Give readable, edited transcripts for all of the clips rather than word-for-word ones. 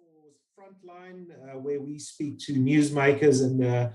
News24's Frontline, where we speak to newsmakers and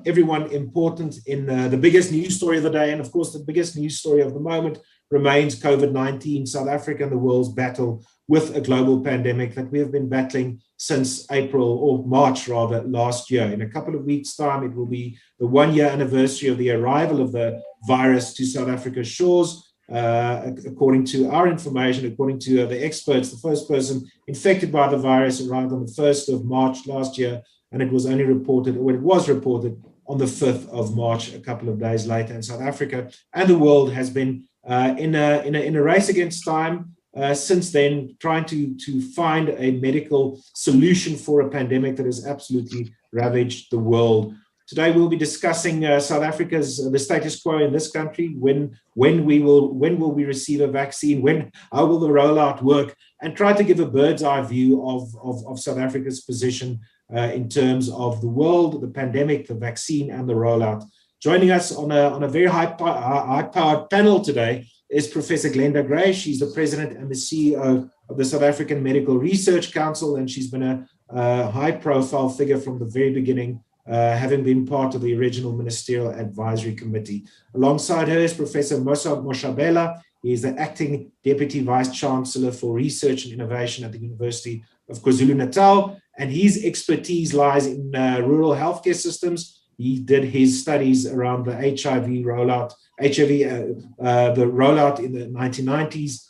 everyone important in the biggest news story of the day. And of course, the biggest news story of the moment remains COVID-19, South Africa and the world's battle with a global pandemic that we have been battling since April or March rather last year. In a couple of weeks' time, it will be the 1-year anniversary of the arrival of the virus to South Africa's shores. According to our information, according to the experts, the first person infected by the virus arrived on the 1st of March last year, and it was only reported, or it was reported on the 5th of March, a couple of days later. And South Africa and the world has been in a race against time since then, trying to find a medical solution for a pandemic that has absolutely ravaged the world. Today we'll be discussing South Africa's the status quo in this country. When will we receive a vaccine? How will the rollout work? And try to give a bird's eye view of South Africa's position in terms of the world, the pandemic, the vaccine, and the rollout. Joining us on a very high-powered panel today is Professor Glenda Gray. She's the president and the CEO of the South African Medical Research Council, and she's been a high-profile figure from the very beginning, having been part of the original Ministerial Advisory Committee. Alongside her is Professor Musa Moshabela. He is the Acting Deputy Vice-Chancellor for Research and Innovation at the University of KwaZulu-Natal, and his expertise lies in rural healthcare systems. He did his studies around the HIV rollout, the rollout in the 1990s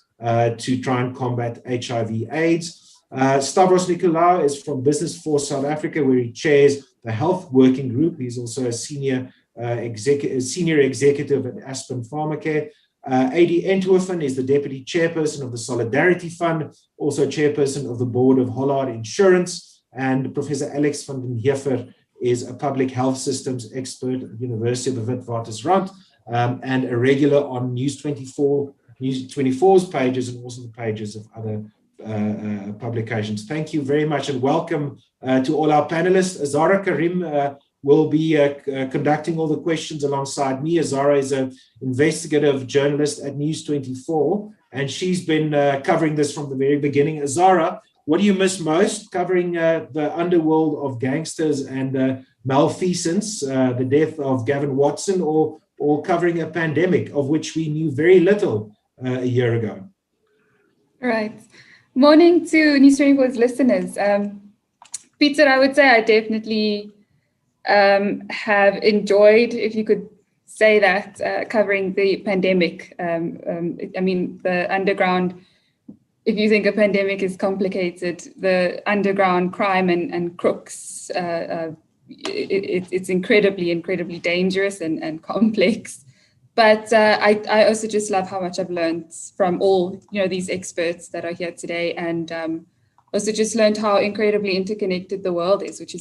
to try and combat HIV/AIDS. Stavros Nicolaou is from Business Force South Africa, where he chairs the Health Working Group. He's also a senior executive at Aspen Pharmacare. A.D. Entwerfen is the Deputy Chairperson of the Solidarity Fund, also Chairperson of the Board of Hollard Insurance. And Professor Alex van den Heever is a public health systems expert at the University of the Witwatersrand and a regular on News24's pages and also the pages of other publications. Thank you very much and welcome to all our panelists. Azara Karim will be conducting all the questions alongside me. Azara is an investigative journalist at News24, and she's been covering this from the very beginning. Azara, what do you miss most, covering the underworld of gangsters and malfeasance, the death of Gavin Watson, or covering a pandemic of which we knew very little a year ago? Right. Morning to News24's listeners. Peter, I would say I definitely have enjoyed, if you could say that, covering the pandemic. I mean, the underground, if you think a pandemic is complicated, the underground crime and crooks, it's incredibly dangerous and complex. But I also just love how much I've learned from all these experts that are here today, and also just learned how incredibly interconnected the world is, which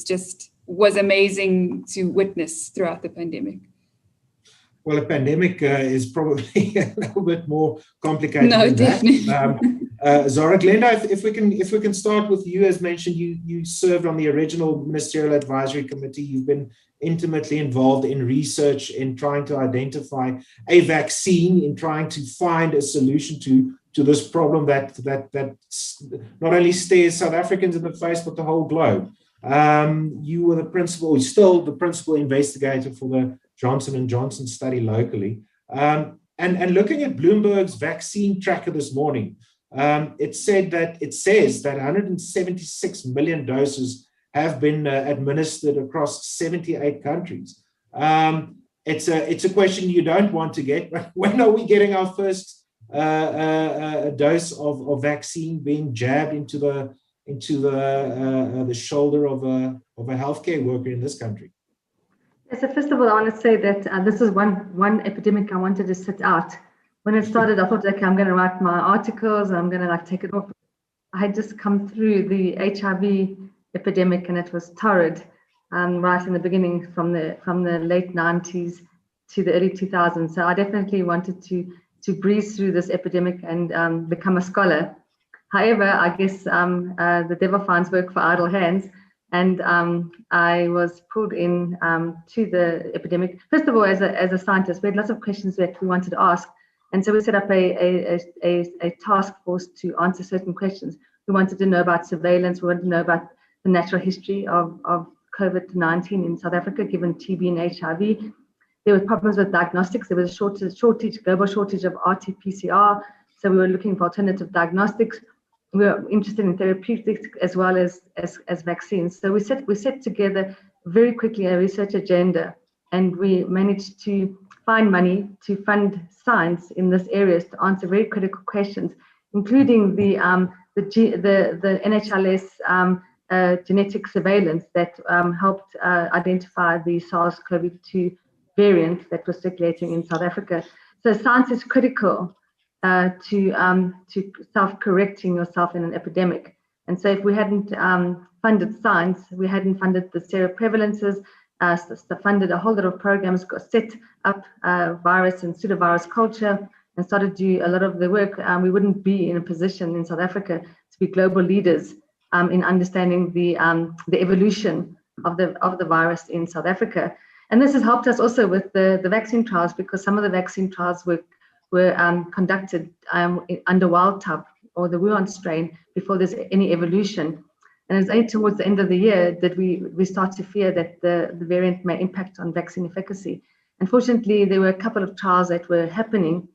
was amazing to witness throughout the pandemic. Well, a pandemic is probably a little bit more complicated. No, than definitely. That. Zara, Glenda, if we can start with you. As mentioned, you served on the original Ministerial Advisory Committee. You've been intimately involved in research, in trying to identify a vaccine, in trying to find a solution to this problem that not only stares South Africans in the face, but the whole globe. You were still the principal investigator for the Johnson & Johnson study locally. And looking at Bloomberg's vaccine tracker this morning, it says that 176 million doses have been administered across 78 countries. It's a question you don't want to get, but when are we getting our first dose of vaccine being jabbed into the shoulder of a healthcare worker in this country? Yes, so first of all, I want to say that this is one epidemic I wanted to sit out. When it started, I thought, okay, I'm going to write my articles, I'm going to take it off. I had just come through the HIV epidemic, and it was torrid, right in the beginning, from the late 90s to the early 2000s. So I definitely wanted to breeze through this epidemic and become a scholar. However, I guess the devil finds work for idle hands, and I was pulled in to the epidemic. First of all, as a scientist, we had lots of questions that we wanted to ask, and so we set up a task force to answer certain questions. We wanted to know about surveillance. We wanted to know about the natural history of COVID-19 in South Africa, given TB and HIV. There were problems with diagnostics. There was a global shortage of RT-PCR. So we were looking for alternative diagnostics. We were interested in therapeutics as well as vaccines. So we set together very quickly a research agenda, and we managed to find money to fund science in this area to answer very critical questions, including the NHLS genetic surveillance that helped identify the SARS-CoV-2 variant that was circulating in South Africa. So science is critical to self-correcting yourself in an epidemic. And so if we hadn't funded science, we hadn't funded the seroprevalences, funded a whole lot of programs, got set up virus and pseudovirus culture, and started to do a lot of the work, we wouldn't be in a position in South Africa to be global leaders in understanding the evolution of the virus in South Africa. And this has helped us also with the vaccine trials, because some of the vaccine trials were conducted under wild type or the Wuhan strain before there's any evolution. And it's only towards the end of the year that we start to fear that the variant may impact on vaccine efficacy. Unfortunately, there were a couple of trials that were happening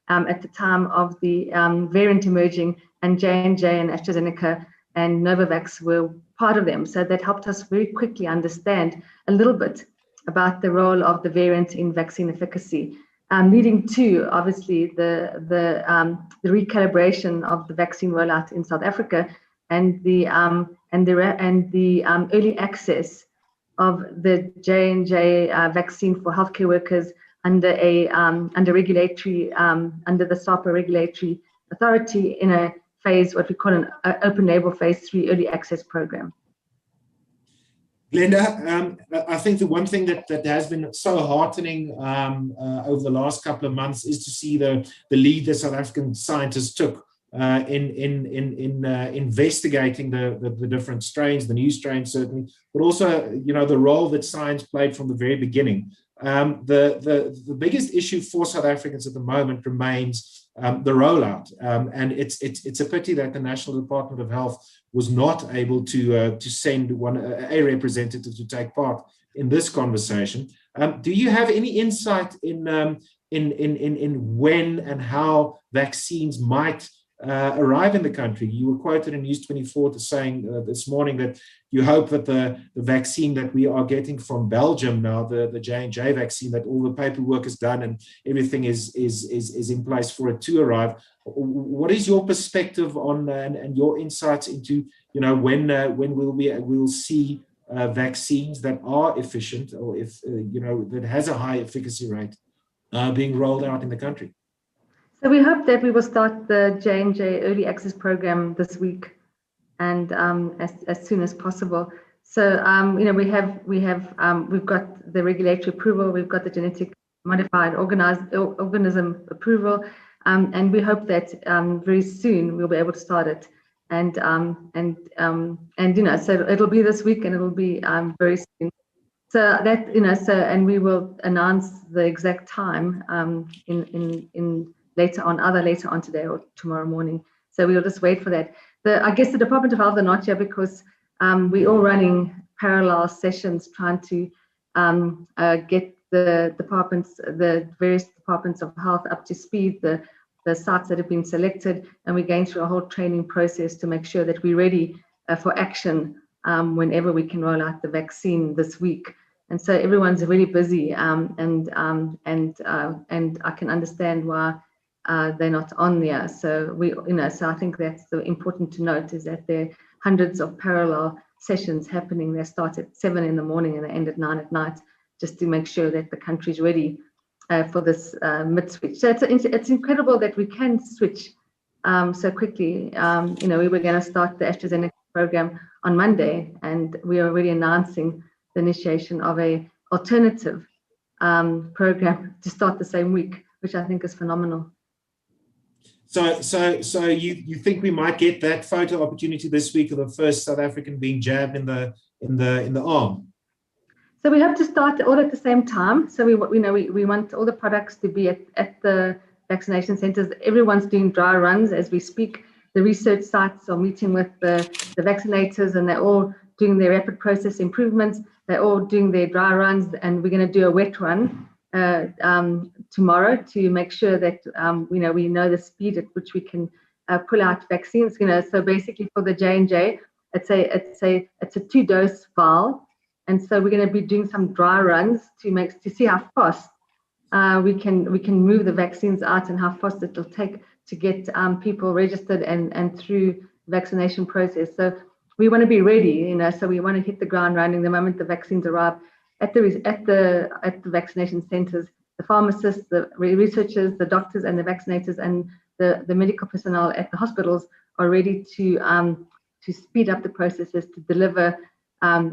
at the time of the variant emerging, and J&J and AstraZeneca and Novavax were part of them. So that helped us very quickly understand a little bit about the role of the variant in vaccine efficacy, leading to obviously the recalibration of the vaccine rollout in South Africa, and the early access of the J&J vaccine for healthcare workers under regulatory under the SAPA regulatory authority in a phase, what we call an open label phase 3 early access program. Glenda, I think the one thing that has been so heartening over the last couple of months is to see the lead that South African scientists took in investigating the different strains, the new strains certainly, but also the role that science played from the very beginning. The biggest issue for South Africans at the moment remains the rollout, and it's a pity that the National Department of Health was not able to send a representative to take part in this conversation. Do you have any insight in when and how vaccines might arrive in the country? You were quoted in News24 to saying this morning that you hope that the vaccine that we are getting from Belgium now, the J&J vaccine, that all the paperwork is done and everything is in place for it to arrive. What is your perspective on and your insights into when we'll see vaccines that are efficient, or if that has a high efficacy rate being rolled out in the country? So we hope that we will start the J&J early access program this week, and as soon as possible. So we've got the regulatory approval, we've got the genetic modified organism approval, and we hope that very soon we'll be able to start it. And so it'll be this week, and it'll be very soon. So that and we will announce the exact time in later on today or tomorrow morning. So we'll just wait for that. I guess the Department of Health are not here because we're all running parallel sessions trying to get the various departments of health up to speed, the sites that have been selected, and we're going through a whole training process to make sure that we're ready for action whenever we can roll out the vaccine this week. And so everyone's really busy, and I can understand why they're not on there. So so I think that's the important to note, is that there are hundreds of parallel sessions happening. They start at 7 in the morning and they end at 9 at night, just to make sure that the country's ready for this mid-switch. So it's incredible that we can switch so quickly. We were going to start the AstraZeneca program on Monday, and we are already announcing the initiation of a alternative program to start the same week, which I think is phenomenal. So you think we might get that photo opportunity this week of the first South African being jabbed in the arm? So we have to start all at the same time. So we want all the products to be at the vaccination centres. Everyone's doing dry runs as we speak. the research sites are meeting with the vaccinators, and they're all doing their rapid process improvements. They're all doing their dry runs, and we're going to do a wet run tomorrow to make sure that we know the speed at which we can pull out vaccines. So basically for the J&J, it's a 2-dose vial, and so we're going to be doing some dry runs to see how fast we can move the vaccines out and how fast it will take to get people registered and through the vaccination process. So we want to be ready, so we want to hit the ground running the moment the vaccines arrive at the vaccination centers. The pharmacists, the researchers, the doctors, and the vaccinators, and the medical personnel at the hospitals are ready to speed up the processes to deliver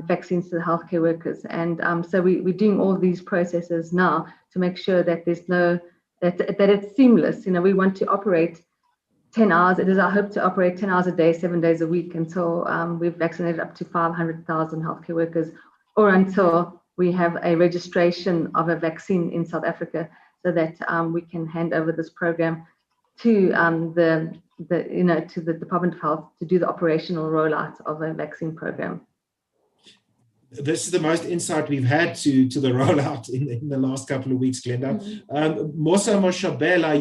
vaccines to the healthcare workers. And so we're doing all these processes now to make sure that there's that it's seamless. We want to operate 10 hours. It is our hope to operate 10 hours a day, 7 days a week until we've vaccinated up to 500,000 healthcare workers, or until we have a registration of a vaccine in South Africa, so that we can hand over this program to the Department of Health to do the operational rollout of a vaccine program. This is the most insight we've had to the rollout in the last couple of weeks, Glenda. Mosa Moshabela,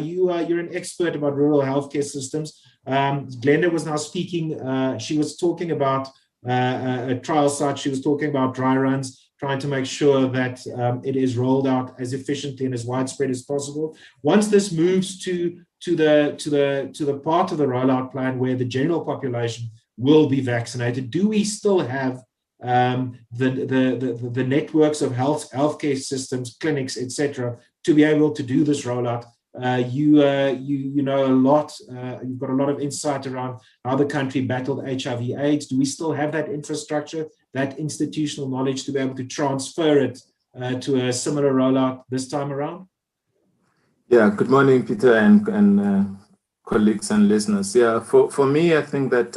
you're an expert about rural healthcare systems. Glenda was now speaking. She was talking about a trial site. She was talking about dry runs, trying to make sure that it is rolled out as efficiently and as widespread as possible. Once this moves to the part of the rollout plan where the general population will be vaccinated, do we still have the networks of healthcare systems, clinics, etc., to be able to do this rollout? You know a lot. You've got a lot of insight around how the country battled HIV/AIDS. Do we still have that infrastructure, that institutional knowledge to be able to transfer it to a similar rollout this time around? Yeah. Good morning, Peter, and colleagues and listeners. Yeah. For me, I think that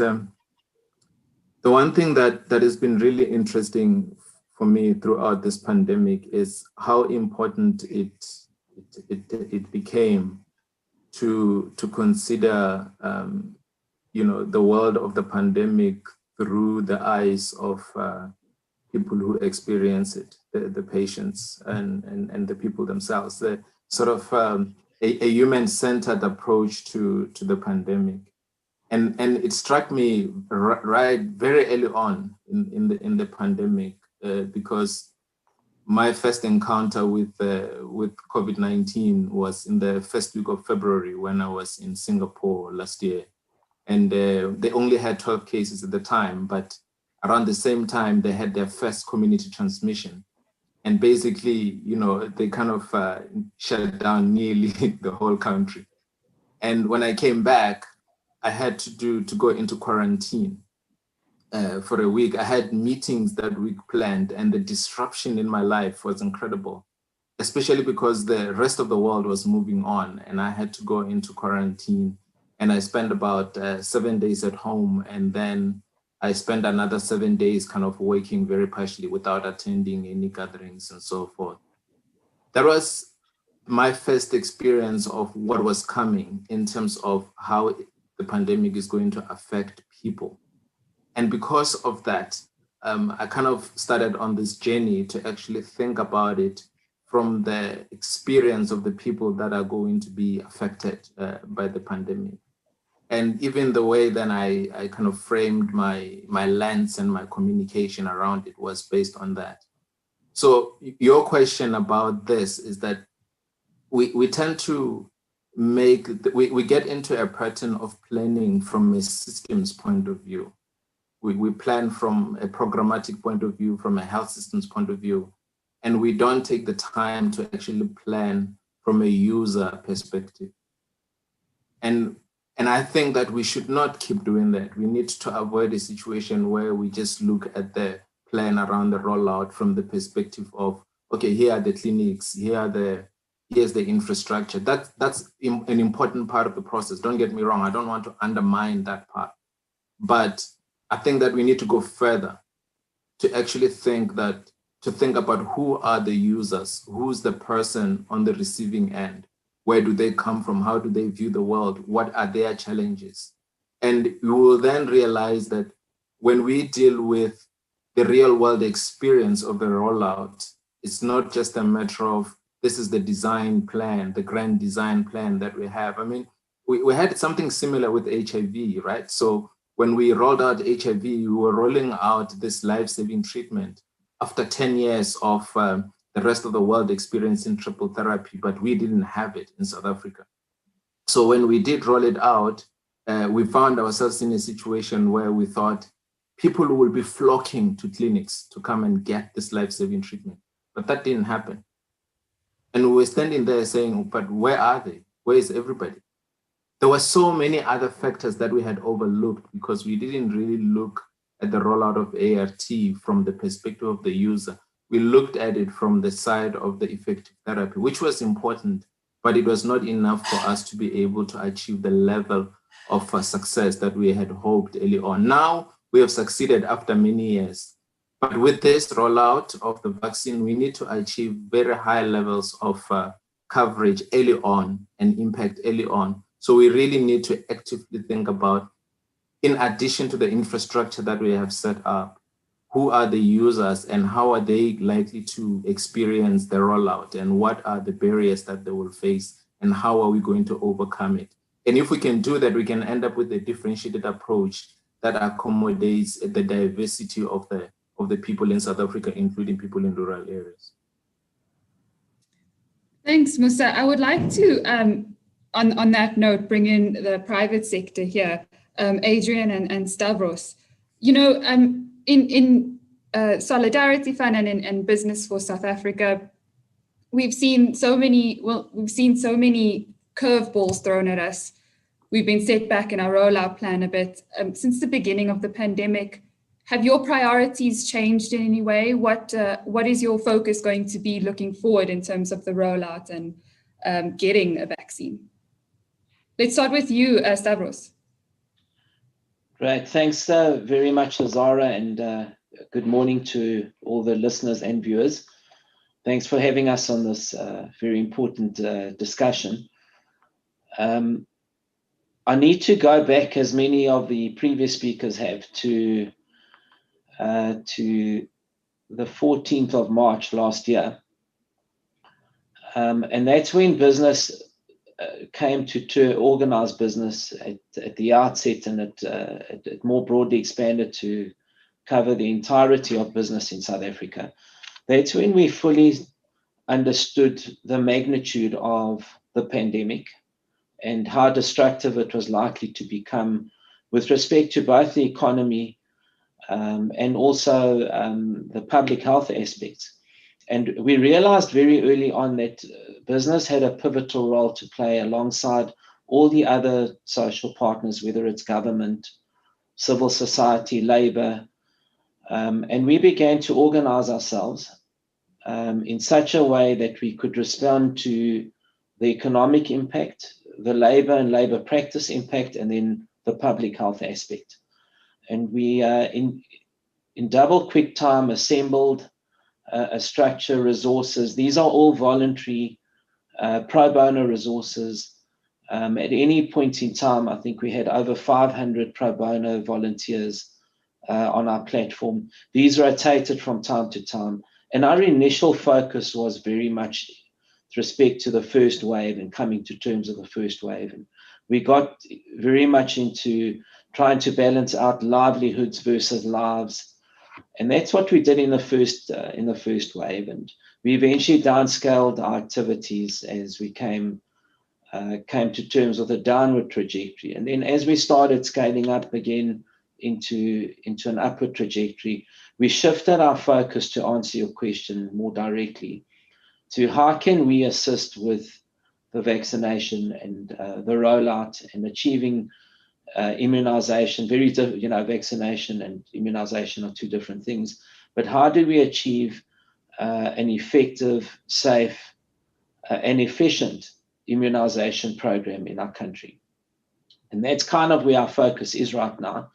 the one thing that has been really interesting for me throughout this pandemic is how important it became to consider the world of the pandemic through the eyes of people who experience it, the patients and the people themselves. The sort of a human-centered approach to the pandemic. And it struck me right very early on in the pandemic because my first encounter with COVID-19 was in the first week of February when I was in Singapore last year, and they only had 12 cases at the time, but around the same time they had their first community transmission, and basically they kind of shut down nearly the whole country. And when I came back, I had to go into quarantine for a week. I had meetings that week planned, and the disruption in my life was incredible, especially because the rest of the world was moving on, and I had to go into quarantine. And I spent about 7 days at home, and then I spent another 7 days kind of working very partially without attending any gatherings and so forth. That was my first experience of what was coming in terms of how the pandemic is going to affect people. And because of that, I kind of started on this journey to actually think about it from the experience of the people that are going to be affected by the pandemic. And even the way that I kind of framed my lens and my communication around it was based on that. So your question about this is that we tend to we get into a pattern of planning from a systems point of view. We plan from a programmatic point of view, from a health systems point of view, and we don't take the time to actually plan from a user perspective. And I think that we should not keep doing that. We need to avoid a situation where we just look at the plan around the rollout from the perspective of, okay, here are the clinics, here's the infrastructure. That's an important part of the process. Don't get me wrong. I don't want to undermine that part. But I think that we need to go further to actually think about who are the users, who's the person on the receiving end, where do they come from, how do they view the world, what are their challenges, And we will then realize that when we deal with the real world experience of the rollout, it's not just a matter of this is the design plan, the grand design plan that we have. I mean, we had something similar with HIV, right? So when we rolled out HIV, we were rolling out this life-saving treatment after 10 years of the rest of the world experiencing triple therapy, but we didn't have it in South Africa. So when we did roll it out, we found ourselves in a situation where we thought people will be flocking to clinics to come and get this life-saving treatment, but that didn't happen. And we were standing there saying, but where are they? Where is everybody? There were so many other factors that we had overlooked because we didn't really look at the rollout of ART from the perspective of the user. We looked at it from the side of the effective therapy, which was important, but it was not enough for us to be able to achieve the level of success that we had hoped early on. Now we have succeeded after many years. But with this rollout of the vaccine, we need to achieve very high levels of coverage early on and impact early on. So we really need to actively think about, in addition to the infrastructure that we have set up, who are the users and how are they likely to experience the rollout and what are the barriers that they will face and how are we going to overcome it. And if we can do that, we can end up with a differentiated approach that accommodates the diversity of the people in South Africa, including people in rural areas. Thanks, Musa. I would like to, on that note, bring in the private sector here, Adrian and Stavros. You know, in Solidarity Fund and in Business for South Africa, we've seen so many curveballs thrown at us. We've been set back in our rollout plan a bit. Since the beginning of the pandemic, have your priorities changed in any way? What is your focus going to be looking forward in terms of the rollout and getting a vaccine? Let's start with you, Stavros. Great. Thanks very much, Zara, and good morning to all the listeners and viewers. Thanks for having us on this very important discussion. I need to go back, as many of the previous speakers have, to the 14th of March last year. And that's when business came to organize business at the outset, and it more broadly expanded to cover the entirety of business in South Africa. That's when we fully understood the magnitude of the pandemic and how destructive it was likely to become with respect to both the economy and also the public health aspects. And we realized very early on that business had a pivotal role to play alongside all the other social partners, whether it's government, civil society, labor. And we began to organize ourselves in such a way that we could respond to the economic impact, the labor and labor practice impact, and then the public health aspect. And we, in double quick time, assembled a structure, resources. These are all voluntary pro bono resources. At any point in time, I think we had over 500 pro bono volunteers on our platform. These rotated from time to time. And our initial focus was very much with respect to the first wave and coming to terms with the first wave. And we got very much into trying to balance out livelihoods versus lives. And that's what we did in the first wave. And we eventually downscaled our activities as we came to terms with a downward trajectory. And then as we started scaling up again into an upward trajectory, we shifted our focus, to answer your question more directly, to how can we assist with the vaccination and the rollout and achieving immunization. Vaccination and immunization are two different things. But how do we achieve an effective, safe, and efficient immunization program in our country? And that's kind of where our focus is right now.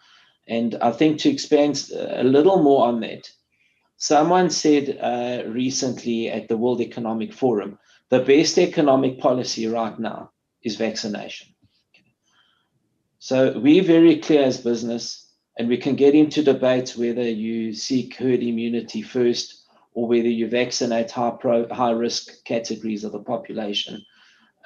And I think to expand a little more on that, someone said recently at the World Economic Forum, the best economic policy right now is vaccination. So we're very clear as business, and we can get into debates whether you seek herd immunity first or whether you vaccinate high risk categories of the population.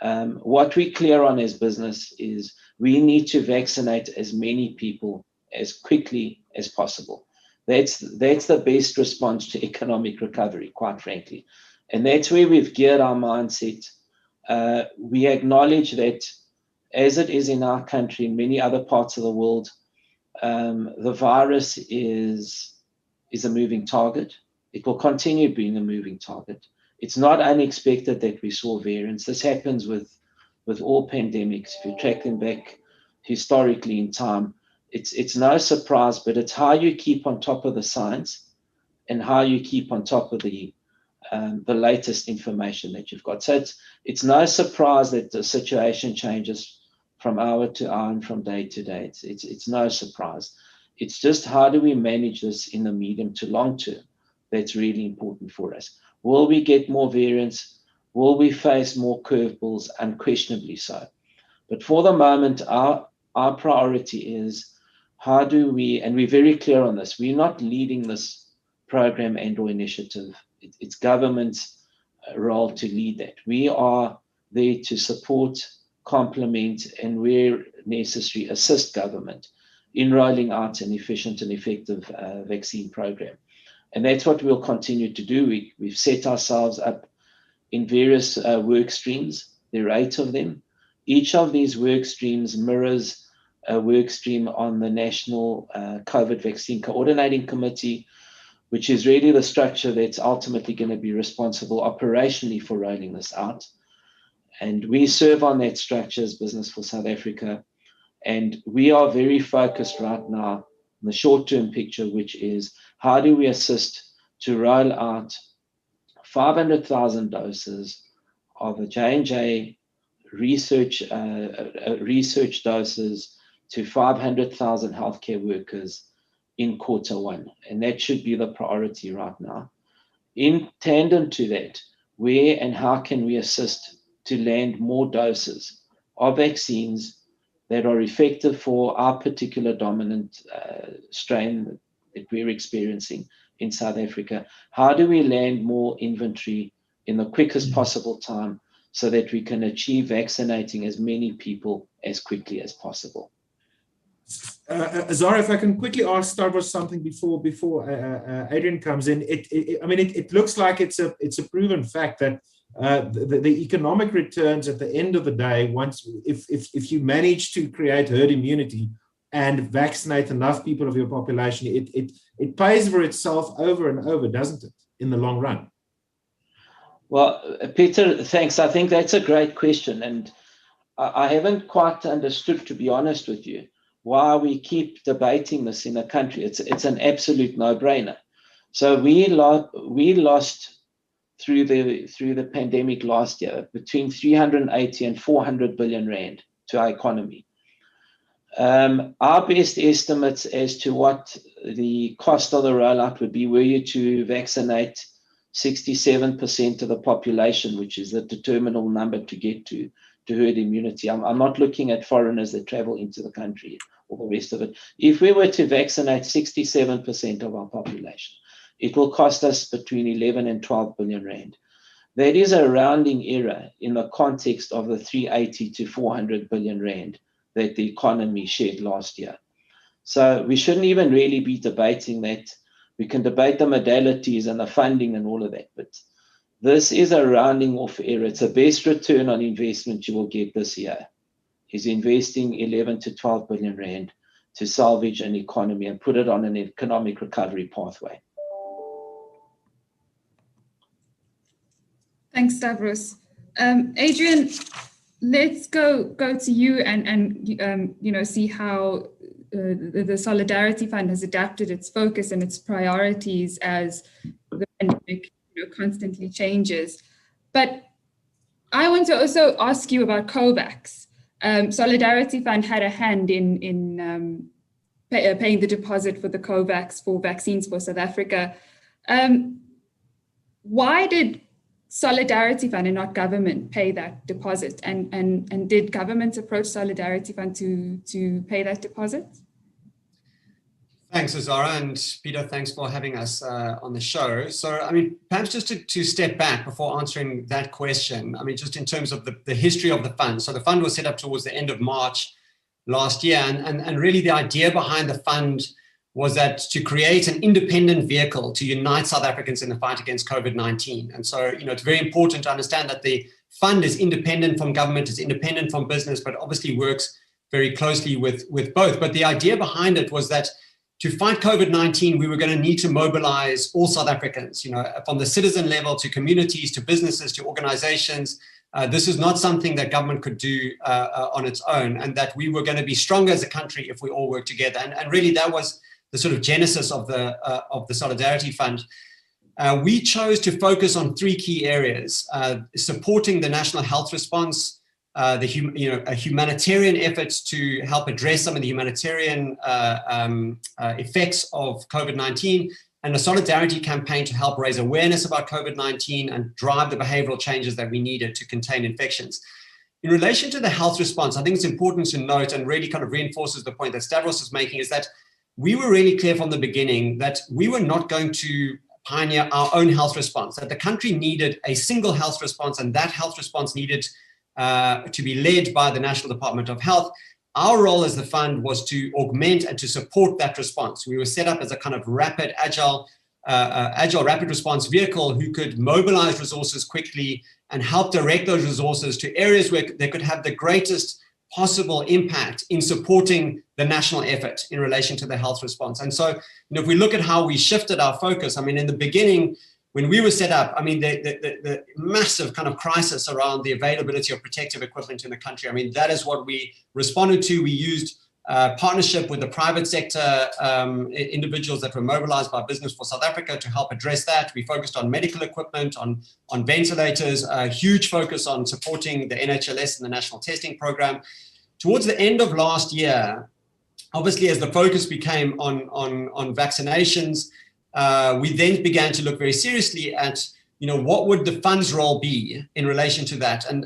What we're clear on as business is we need to vaccinate as many people as quickly as possible. That's the best response to economic recovery, quite frankly. And that's where we've geared our mindset. We acknowledge that as it is in our country, in many other parts of the world, the virus is a moving target. It will continue being a moving target. It's not unexpected that we saw variants. This happens with all pandemics. If you track them back historically in time, it's no surprise, but it's how you keep on top of the science and how you keep on top of the latest information that you've got. So it's no surprise that the situation changes from hour to hour and from day to day. It's no surprise. It's just how do we manage this in the medium to long term that's really important for us. Will we get more variants? Will we face more curveballs? Unquestionably so. But for the moment, our priority is how do we, and we're very clear on this, we're not leading this program and or initiative. It's government's role to lead that. We are there to support, complement, and where necessary, assist government in rolling out an efficient and effective vaccine program. And that's what we'll continue to do. We've set ourselves up in various work streams. There are 8 of them. Each of these work streams mirrors a work stream on the National COVID Vaccine Coordinating Committee, which is really the structure that's ultimately going to be responsible operationally for rolling this out. And we serve on that structure as Business for South Africa. And we are very focused right now on the short-term picture, which is how do we assist to roll out 500,000 doses of a J&J research doses to 500,000 healthcare workers in Q1. And that should be the priority right now. In tandem to that, where and how can we assist to land more doses of vaccines that are effective for our particular dominant strain that we're experiencing in South Africa? How do we land more inventory in the quickest possible time so that we can achieve vaccinating as many people as quickly as possible? Zara, if I can quickly ask Stavros something before Adrian comes in. It looks like it's a proven fact that the economic returns at the end of the day, if you manage to create herd immunity and vaccinate enough people of your population, it pays for itself over and over, doesn't it, in the long run? Well, Peter, thanks. I think that's a great question. And I haven't quite understood, to be honest with you, why we keep debating this in the country. It's an absolute no-brainer. So we lost through the pandemic last year between 380 and 400 billion rand to our economy. Our best estimates as to what the cost of the rollout would be were you to vaccinate 67% of the population, which is the determinable number to get to herd immunity. I'm not looking at foreigners that travel into the country or the rest of it. If we were to vaccinate 67% of our population, it will cost us between 11 and 12 billion rand. That is a rounding error in the context of the 380 to 400 billion rand that the economy shed last year. So we shouldn't even really be debating that. We can debate the modalities and the funding and all of that, but this is a rounding off error. It's the best return on investment you will get this year, is investing 11 to 12 billion rand to salvage an economy and put it on an economic recovery pathway. Thanks, Stavros. Adrian, let's go to you and see how the Solidarity Fund has adapted its focus and its priorities as the pandemic constantly changes. But I want to also ask you about COVAX. Solidarity Fund had a hand in paying the deposit for the COVAX for vaccines for South Africa. Why did Solidarity Fund and not government pay that deposit? And did government approach Solidarity Fund to pay that deposit? Thanks, Azara, and Peter, thanks for having us on the show. So, I mean, perhaps just to step back before answering that question, I mean, just in terms of the history of the fund. So the fund was set up towards the end of March last year, and really the idea behind the fund was that to create an independent vehicle to unite South Africans in the fight against COVID-19. And so, you know, it's very important to understand that the fund is independent from government, is independent from business, but obviously works very closely with both. But the idea behind it was that to fight COVID-19, we were going to need to mobilize all South Africans, you know, from the citizen level to communities, to businesses, to organizations. This is not something that government could do on its own, and that we were going to be stronger as a country if we all work together. And really that was the sort of genesis of the Solidarity Fund. We chose to focus on three key areas: supporting the national health response, humanitarian efforts to help address some of the humanitarian effects of COVID-19, and a solidarity campaign to help raise awareness about COVID-19 and drive the behavioral changes that we needed to contain infections. In relation to the health response, I think it's important to note, and really kind of reinforces the point that Stavros is making, is that we were really clear from the beginning that we were not going to pioneer our own health response, that the country needed a single health response, and that health response needed to be led by the National Department of Health. Our role as the fund was to augment and to support that response. We were set up as a kind of rapid, agile rapid response vehicle who could mobilize resources quickly and help direct those resources to areas where they could have the greatest possible impact in supporting the national effort in relation to the health response. And so, you know, if we look at how we shifted our focus, I mean, in the beginning, when we were set up, I mean, the massive kind of crisis around the availability of protective equipment in the country, I mean, that is what we responded to. We used partnership with the private sector, individuals that were mobilized by Business for South Africa to help address that. We focused on medical equipment, on ventilators, a huge focus on supporting the NHLS and the national testing program. Towards the end of last year, obviously, as the focus became on vaccinations, we then began to look very seriously at, you know, what would the fund's role be in relation to that? And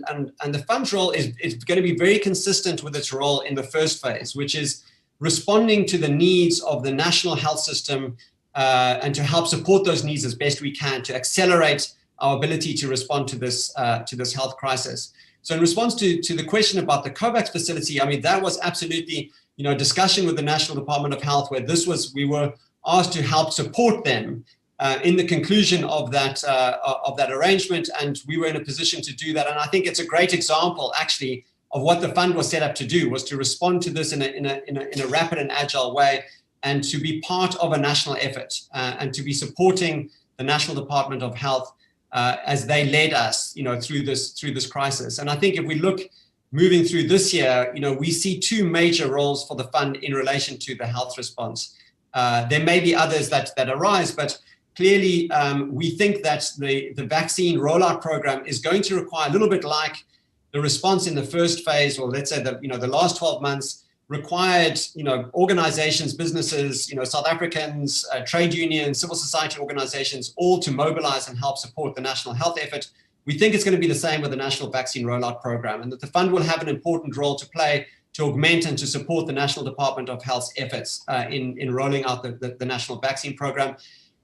the fund's role is going to be very consistent with its role in the first phase, which is responding to the needs of the national health system and to help support those needs as best we can to accelerate our ability to respond to this health crisis. So in response to the question about the COVAX facility, I mean, that was absolutely, you know, a discussion with the National Department of Health where we were asked to help support them in the conclusion of that arrangement, and we were in a position to do that. And I think it's a great example, actually, of what the fund was set up to do, was to respond to this in a rapid and agile way, and to be part of a national effort, and to be supporting the National Department of Health as they led us, you know, through this crisis. And I think if we look moving through this year, you know, we see two major roles for the fund in relation to the health response. There may be others that arise, but clearly we think that the vaccine rollout program is going to require a little bit like the response in the first phase, or let's say the last 12 months required, you know, organizations, businesses, you know, South Africans, trade unions, civil society organizations, all to mobilize and help support the national health effort. We think it's going to be the same with the national vaccine rollout program, and that the fund will have an important role to play to augment and to support the National Department of Health's efforts in rolling out the national vaccine program.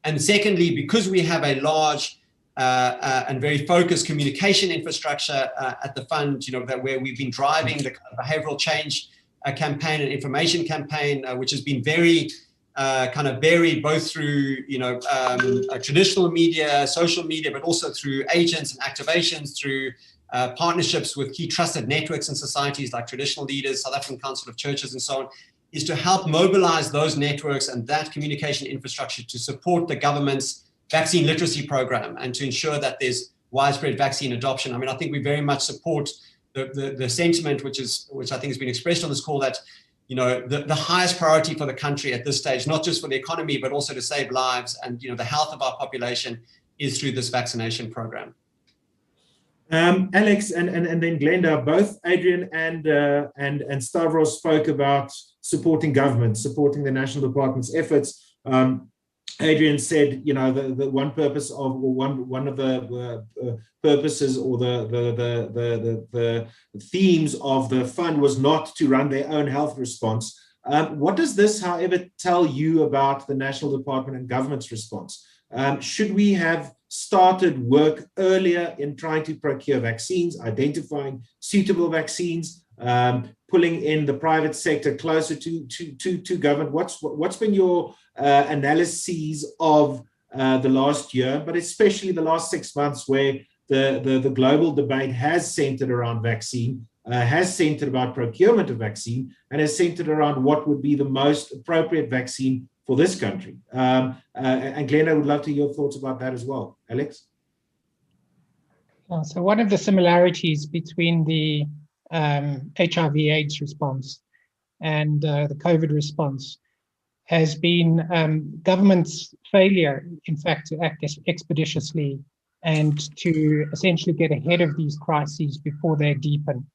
And secondly, because we have a large and very focused communication infrastructure at the fund, you know, where we've been driving the behavioral change campaign and information campaign, which has been very kind of varied, both through, you know, traditional media, social media, but also through agents and activations, through partnerships with key trusted networks and societies like Traditional Leaders, South African Council of Churches, and so on, is to help mobilize those networks and that communication infrastructure to support the government's vaccine literacy program and to ensure that there's widespread vaccine adoption. I mean, I think we very much support the sentiment which I think has been expressed on this call, that, you know, the highest priority for the country at this stage, not just for the economy, but also to save lives and, you know, the health of our population, is through this vaccination program. Alex and then Glenda, both Adrian and Stavros spoke about supporting government, supporting the National Department's efforts. Adrian said, you know, the one purpose of, or one of the purposes or the themes of the fund was not to run their own health response. What does this, however, tell you about the National Department and Government's response? Should we have started work earlier in trying to procure vaccines, identifying suitable vaccines, pulling in the private sector closer to government? What's been your analyses of the last year, but especially the last 6 months, where the global debate has centered around vaccine, has centered about procurement of vaccine, and has centered around what would be the most appropriate vaccine for this country? And Glenn, I would love to hear your thoughts about that as well. Alex? So one of the similarities between the HIV/AIDS response and the COVID response has been government's failure, in fact, to act expeditiously and to essentially get ahead of these crises before they deepen.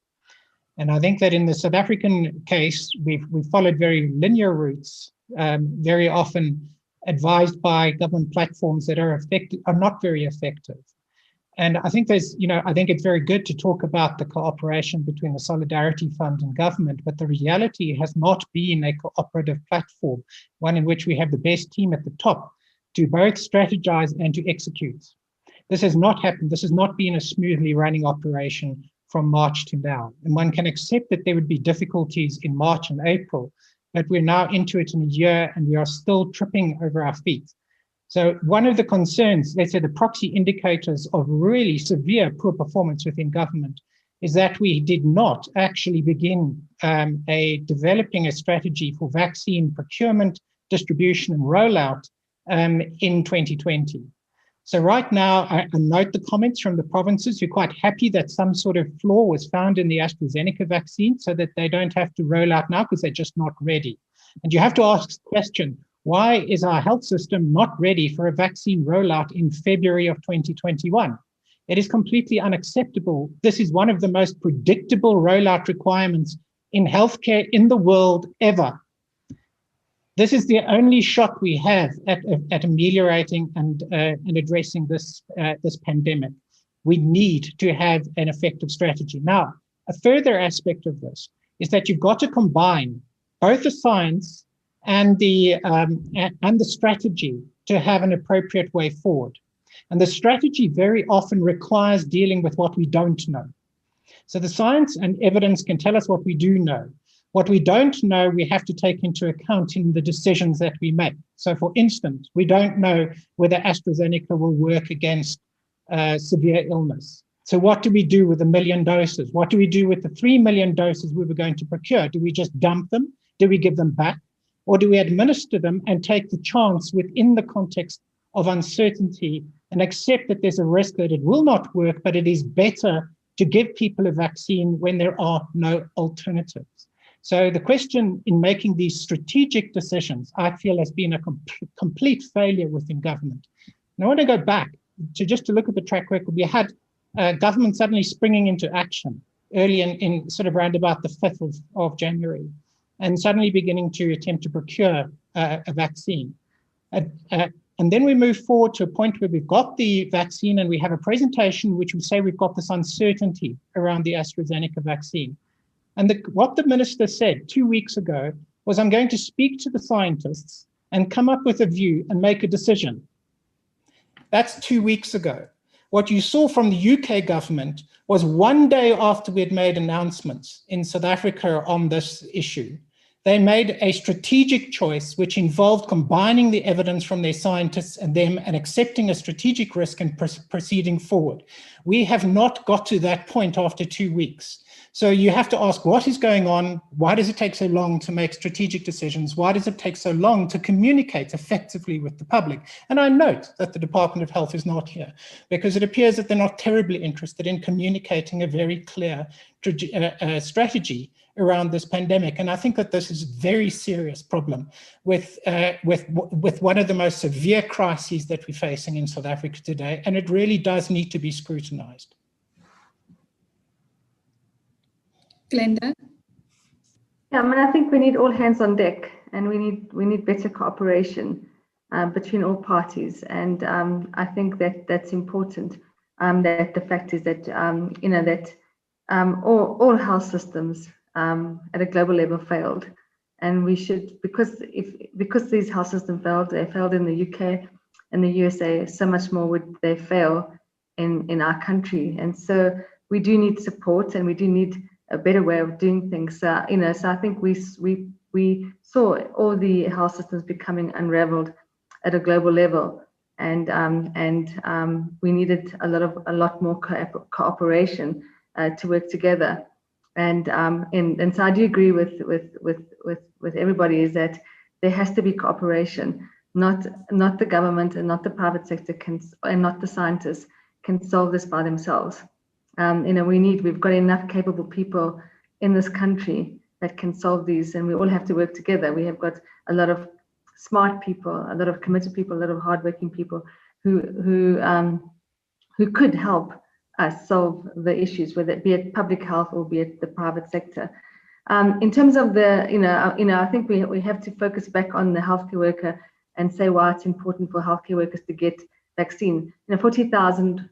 And I think that in the South African case, we've followed very linear routes, very often advised by government platforms that are not very effective. And I think I think it's very good to talk about the cooperation between the Solidarity Fund and government, but the reality has not been a cooperative platform, one in which we have the best team at the top to both strategize and to execute. This has not happened. This has not been a smoothly running operation from March to now. And one can accept that there would be difficulties in March and April, but we're now into it in a year and we are still tripping over our feet. So one of the concerns, let's say the proxy indicators of really severe poor performance within government, is that we did not actually begin developing a strategy for vaccine procurement, distribution and rollout in 2020. So right now, I note the comments from the provinces who are quite happy that some sort of flaw was found in the AstraZeneca vaccine so that they don't have to roll out now because they're just not ready. And you have to ask the question, why is our health system not ready for a vaccine rollout in February of 2021? It is completely unacceptable. This is one of the most predictable rollout requirements in healthcare in the world ever. This is the only shot we have at ameliorating and addressing this pandemic. We need to have an effective strategy. Now, a further aspect of this is that you've got to combine both the science and the strategy to have an appropriate way forward. And the strategy very often requires dealing with what we don't know. So the science and evidence can tell us what we do know. What we don't know, we have to take into account in the decisions that we make. So for instance, we don't know whether AstraZeneca will work against severe illness. So what do we do with 1 million doses? What do we do with the 3 million doses we were going to procure? Do we just dump them? Do we give them back? Or do we administer them and take the chance within the context of uncertainty and accept that there's a risk that it will not work, but it is better to give people a vaccine when there are no alternatives? So the question in making these strategic decisions, I feel, has been a complete failure within government. And I want to go back to look at the track record. We had government suddenly springing into action early in sort of around about the 5th of January, and suddenly beginning to attempt to procure a vaccine. And then we move forward to a point where we've got the vaccine and we have a presentation which would say we've got this uncertainty around the AstraZeneca vaccine. And what the minister said 2 weeks ago was, I'm going to speak to the scientists and come up with a view and make a decision. That's 2 weeks ago. What you saw from the UK government was 1 day after we had made announcements in South Africa on this issue, they made a strategic choice which involved combining the evidence from their scientists and them and accepting a strategic risk and proceeding forward. We have not got to that point after 2 weeks. So you have to ask, what is going on? Why does it take so long to make strategic decisions? Why does it take so long to communicate effectively with the public? And I note that the Department of Health is not here because it appears that they're not terribly interested in communicating a very clear strategy around this pandemic. And I think that this is a very serious problem with one of the most severe crises that we're facing in South Africa today. And it really does need to be scrutinized. Glenda? Yeah, I mean, I think we need all hands on deck and we need better cooperation. between all parties. And I think that that's important. That the fact is that that all health systems at a global level failed, and we should, because these health systems failed, they failed in the UK and the USA, so much more would they fail in our country. And so we do need support, and we do need a better way of doing things. So I think we saw all the health systems becoming unraveled at a global level, and we needed a lot more cooperation to work together. And so I do agree with everybody, is that there has to be cooperation. Not the government and not the private sector and not the scientists can solve this by themselves. We've got enough capable people in this country that can solve these, and we all have to work together. We have got a lot of smart people, a lot of committed people, a lot of hardworking people who could help us solve the issues, whether it be it public health or be it the private sector. In terms of I think we have to focus back on the healthcare worker and say why it's important for healthcare workers to get vaccine. 40,000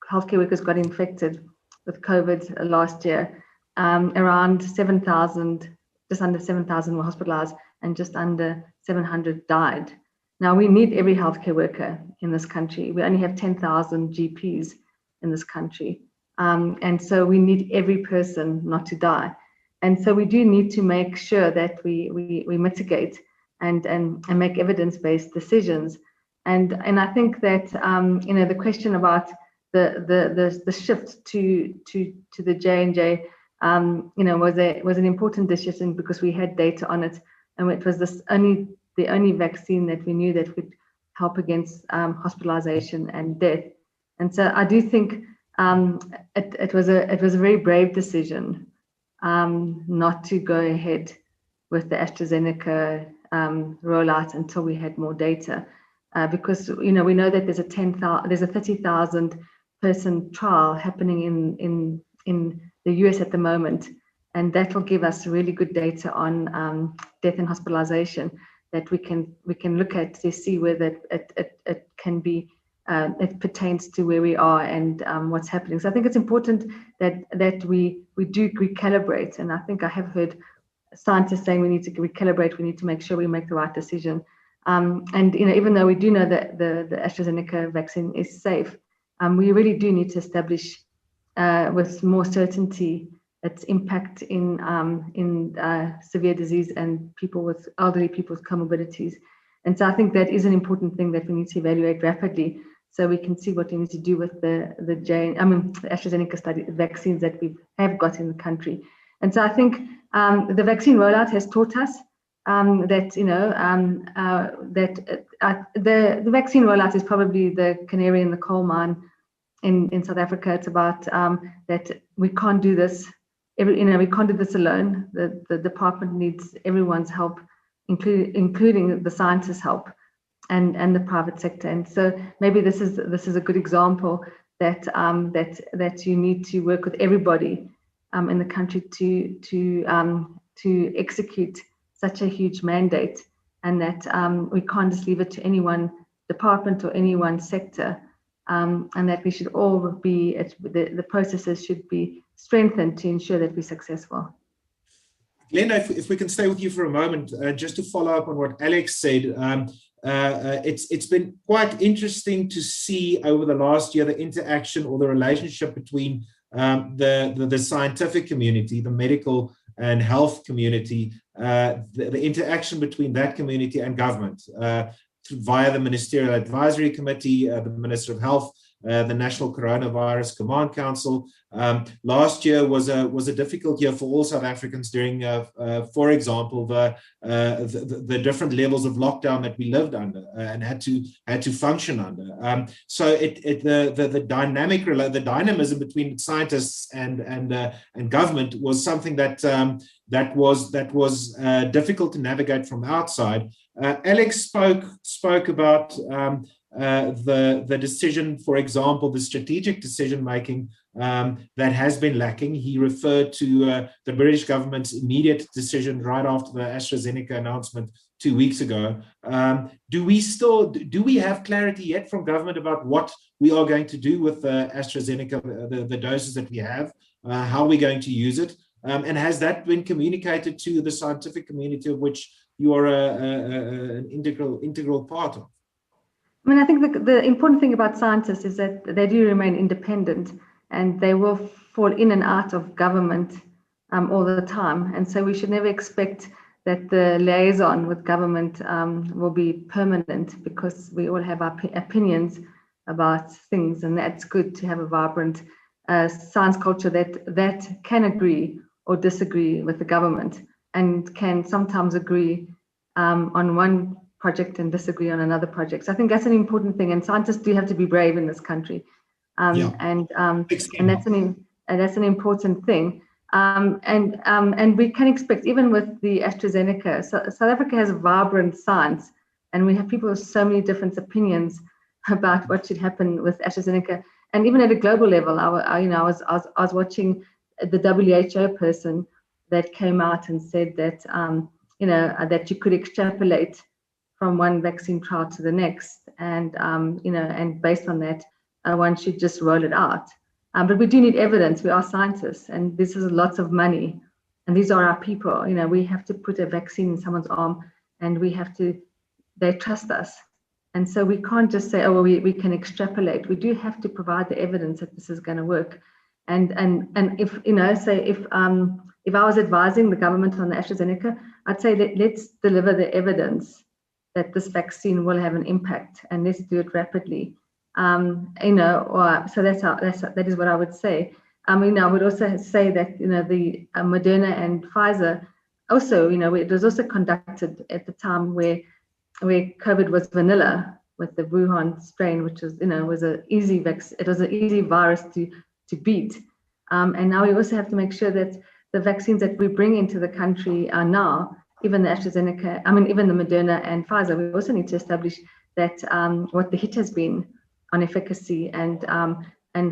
healthcare workers got infected with COVID last year. Around 7,000, just under 7,000 were hospitalized, and just under 700 died. Now, we need every healthcare worker in this country. We only have 10,000 GPs in this country. And so we need every person not to die. And so we do need to make sure that we mitigate and make evidence-based decisions. And I think that the question about the shift to the J&J was an important decision, because we had data on it, and it was the only vaccine that we knew that would help against hospitalization and death. And so I do think it was a very brave decision not to go ahead with the AstraZeneca rollout until we had more data, because we know that there's a 30,000 person trial happening in the US at the moment, and that will give us really good data on death and hospitalization that we can look at to see whether it can be it pertains to where we are and what's happening. So I think it's important that we do recalibrate, and I think I have heard scientists saying we need to recalibrate, we need to make sure we make the right decision. And even though we do know that the AstraZeneca vaccine is safe, we really do need to establish with more certainty its impact in severe disease and elderly people with comorbidities. And so I think that is an important thing that we need to evaluate rapidly, so we can see what we need to do with the AstraZeneca vaccines that we have got in the country. And so I think the vaccine rollout has taught us that the vaccine rollout is probably the canary in the coal mine in South Africa. It's about that we can't do this. We can't do this alone. The department needs everyone's help, including the scientists' help and the private sector. And so maybe this is a good example that you need to work with everybody in the country to execute such a huge mandate, and that we can't just leave it to any one department or any one sector, and that we should all be the processes should be strengthened to ensure that we're successful. Glenda, if we can stay with you for a moment, just to follow up on what Alex said, it's been quite interesting to see over the last year the interaction or the relationship between the scientific community, the medical and health community, the interaction between that community and government via the Ministerial Advisory Committee, the Minister of Health, the National Coronavirus Command Council. Last year was a difficult year for all South Africans during, for example, the different levels of lockdown that we lived under and had to function under. So the dynamism between scientists and government was something that was difficult to navigate from outside. Alex spoke about the decision, for example, the strategic decision making that has been lacking. He referred to the British government's immediate decision right after the AstraZeneca announcement 2 weeks ago. Do we have clarity yet from government about what we are going to do with AstraZeneca, the doses that we have, how we're going to use it? And has that been communicated to the scientific community of which you are an integral part of? I mean, I think the important thing about scientists is that they do remain independent, and they will fall in and out of government all the time. And so we should never expect that the liaison with government will be permanent, because we all have our opinions about things, and that's good to have a vibrant science culture that can agree or disagree with the government, and can sometimes agree on one project and disagree on another project. So I think that's an important thing, and scientists do have to be brave in this country, and that's an important thing. And we can expect, even with the AstraZeneca, South Africa has a vibrant science, and we have people with so many different opinions about what should happen with AstraZeneca. And even at a global level, I was watching the WHO person that came out and said that that you could extrapolate from one vaccine trial to the next, and and based on that, one should just roll it out. But we do need evidence. We are scientists, and this is lots of money, and these are our people. We have to put a vaccine in someone's arm, and they trust us. And so we can't just say, oh, well, we can extrapolate. We do have to provide the evidence that this is going to work. And if if I was advising the government on the AstraZeneca, I'd say let's deliver the evidence that this vaccine will have an impact, and let's do it rapidly. So that is what I would say. I would also say that the Moderna and Pfizer also, it was also conducted at the time where COVID was vanilla, with the Wuhan strain, which was was an easy it was an easy virus to beat. And now we also have to make sure that the vaccines that we bring into the country are now, even the AstraZeneca, even the Moderna and Pfizer, we also need to establish that what the hit has been on efficacy, and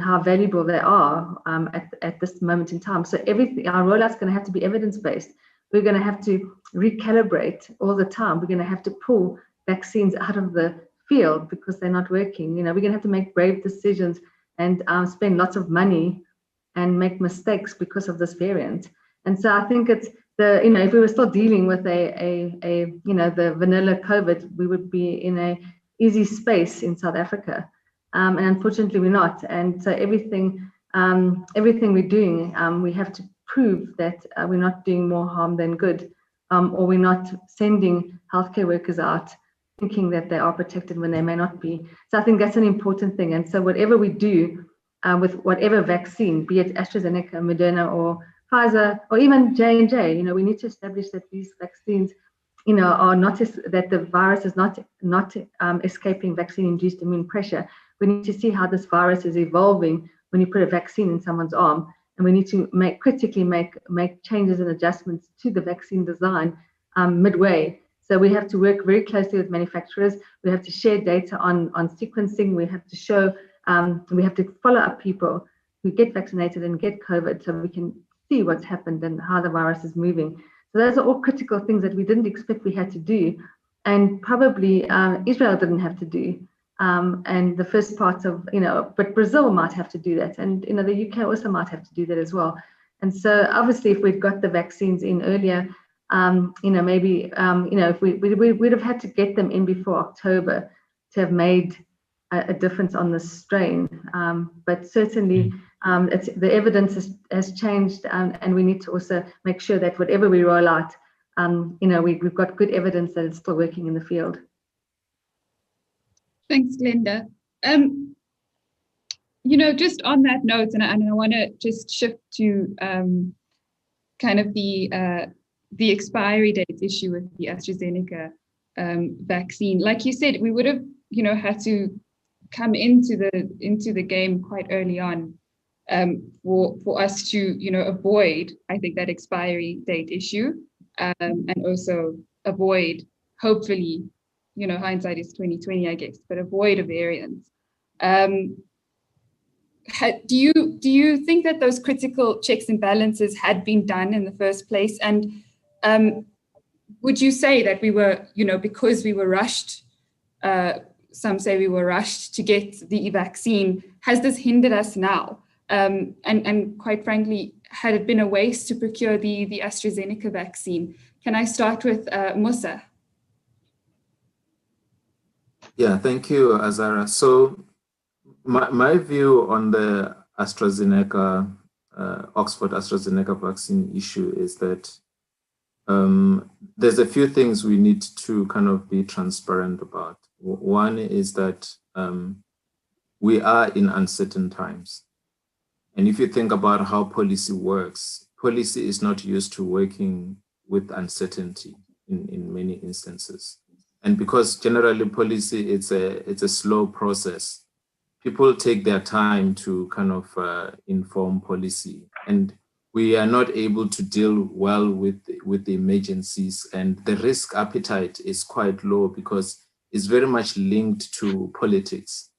how valuable they are at this moment in time. So everything, our rollout's going to have to be evidence-based. We're going to have to recalibrate all the time. We're going to have to pull vaccines out of the field because they're not working. We're going to have to make brave decisions and spend lots of money and make mistakes because of this variant. And so I think it's if we were still dealing with the vanilla COVID, we would be in a easy space in South Africa. And unfortunately we're not. And so everything we're doing, we have to prove that we're not doing more harm than good, or we're not sending healthcare workers out thinking that they are protected when they may not be. So I think that's an important thing. And so whatever we do with whatever vaccine, be it AstraZeneca, Moderna, or Pfizer, or even J&J, we need to establish that these vaccines, are not, that the virus is not escaping vaccine-induced immune pressure. We need to see how this virus is evolving when you put a vaccine in someone's arm, and we need to critically make changes and adjustments to the vaccine design midway. So we have to work very closely with manufacturers. We have to share data on sequencing. We have to show, we have to follow up people who get vaccinated and get COVID, so we can see what's happened and how the virus is moving. So those are all critical things that we didn't expect we had to do, and probably Israel didn't have to do. And the first part of, but Brazil might have to do that. And, the UK also might have to do that as well. And so obviously if we'd got the vaccines in earlier, maybe, if we'd have had to get them in before October to have made a difference on this strain. But certainly the evidence has changed, and we need to also make sure that whatever we roll out, we've got good evidence that it's still working in the field. Thanks, Glenda. Just on that note, and I want to just shift to kind of the expiry date issue with the AstraZeneca vaccine. Like you said, we would have, had to come into the game quite early on for us to, avoid, I think, that expiry date issue, and also avoid, hopefully, hindsight is 2020, I guess, but avoid a variant. do you think that those critical checks and balances had been done in the first place? And would you say that we were, because we were rushed, some say we were rushed to get the vaccine, has this hindered us now? And quite frankly, had it been a waste to procure the AstraZeneca vaccine? Can I start with Musa? Yeah, thank you, Azara. So my view on the AstraZeneca, Oxford AstraZeneca vaccine issue is that there's a few things we need to kind of be transparent about. One is that we are in uncertain times. And if you think about how policy works, policy is not used to working with uncertainty in many instances. And because generally policy, it's a slow process, people take their time to kind of inform policy. And we are not able to deal well with the emergencies, and the risk appetite is quite low because it's very much linked to politics.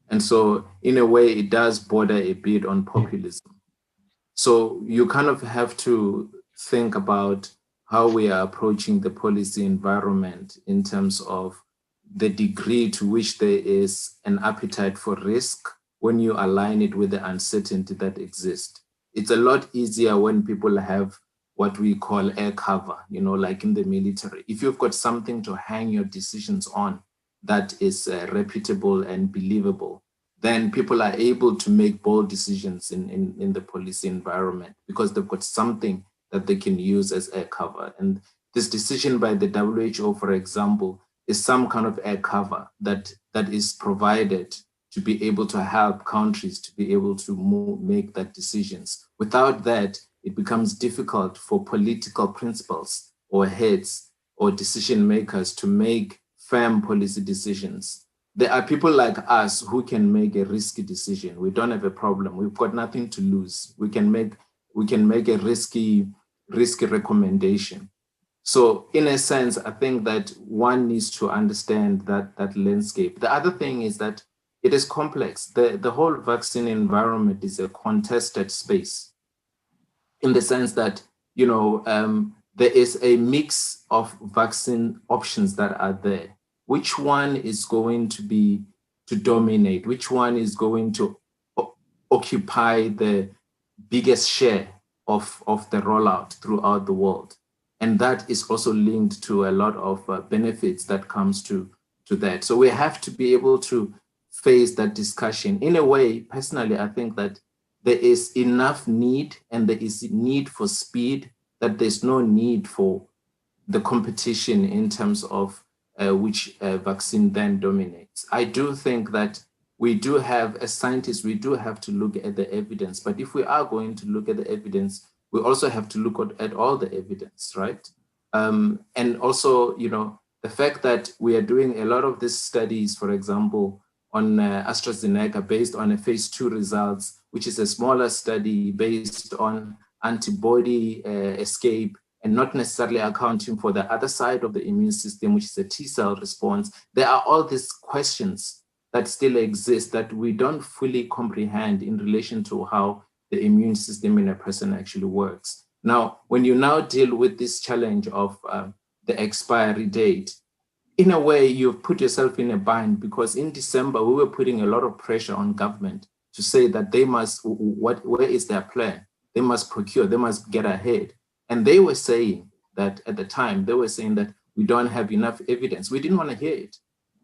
And so in a way, it does border a bit on populism. So you kind of have to think about how we are approaching the policy environment in terms of the degree to which there is an appetite for risk when you align it with the uncertainty that exists. It's a lot easier when people have what we call air cover, like in the military. If you've got something to hang your decisions on that is reputable and believable, then people are able to make bold decisions in the policy environment because they've got something that they can use as air cover. And this decision by the WHO, for example, is some kind of air cover that is provided to be able to help countries to be able to make that decisions. Without that, it becomes difficult for political principles or heads or decision makers to make firm policy decisions. There are people like us who can make a risky decision. We don't have a problem. We've got nothing to lose. We can make a risky recommendation. So in a sense, I think that one needs to understand that landscape. The other thing is that it is complex. The whole vaccine environment is a contested space in the sense that, there is a mix of vaccine options that are there. Which one is going to dominate? Which one is going to occupy the biggest share of the rollout throughout the world? And that is also linked to a lot of benefits that comes to that. So we have to be able to face that discussion. In a way, personally, I think that there is enough need and there is need for speed, that there's no need for the competition in terms of which vaccine then dominates. I do think that we do have, as scientists, we do have to look at the evidence. But if we are going to look at the evidence, we also have to look at all the evidence, right? And also, the fact that we are doing a lot of these studies, for example, on AstraZeneca based on a phase 2 results, which is a smaller study based on antibody escape, and not necessarily accounting for the other side of the immune system, which is a T-cell response. There are all these questions that still exist that we don't fully comprehend in relation to how the immune system in a person actually works. Now, when you now deal with this challenge of the expiry date, in a way, you've put yourself in a bind, because in December, we were putting a lot of pressure on government to say that they must, where is their plan? They must procure, they must get ahead. And they were saying that at the time, they were saying that we don't have enough evidence. We didn't want to hear it.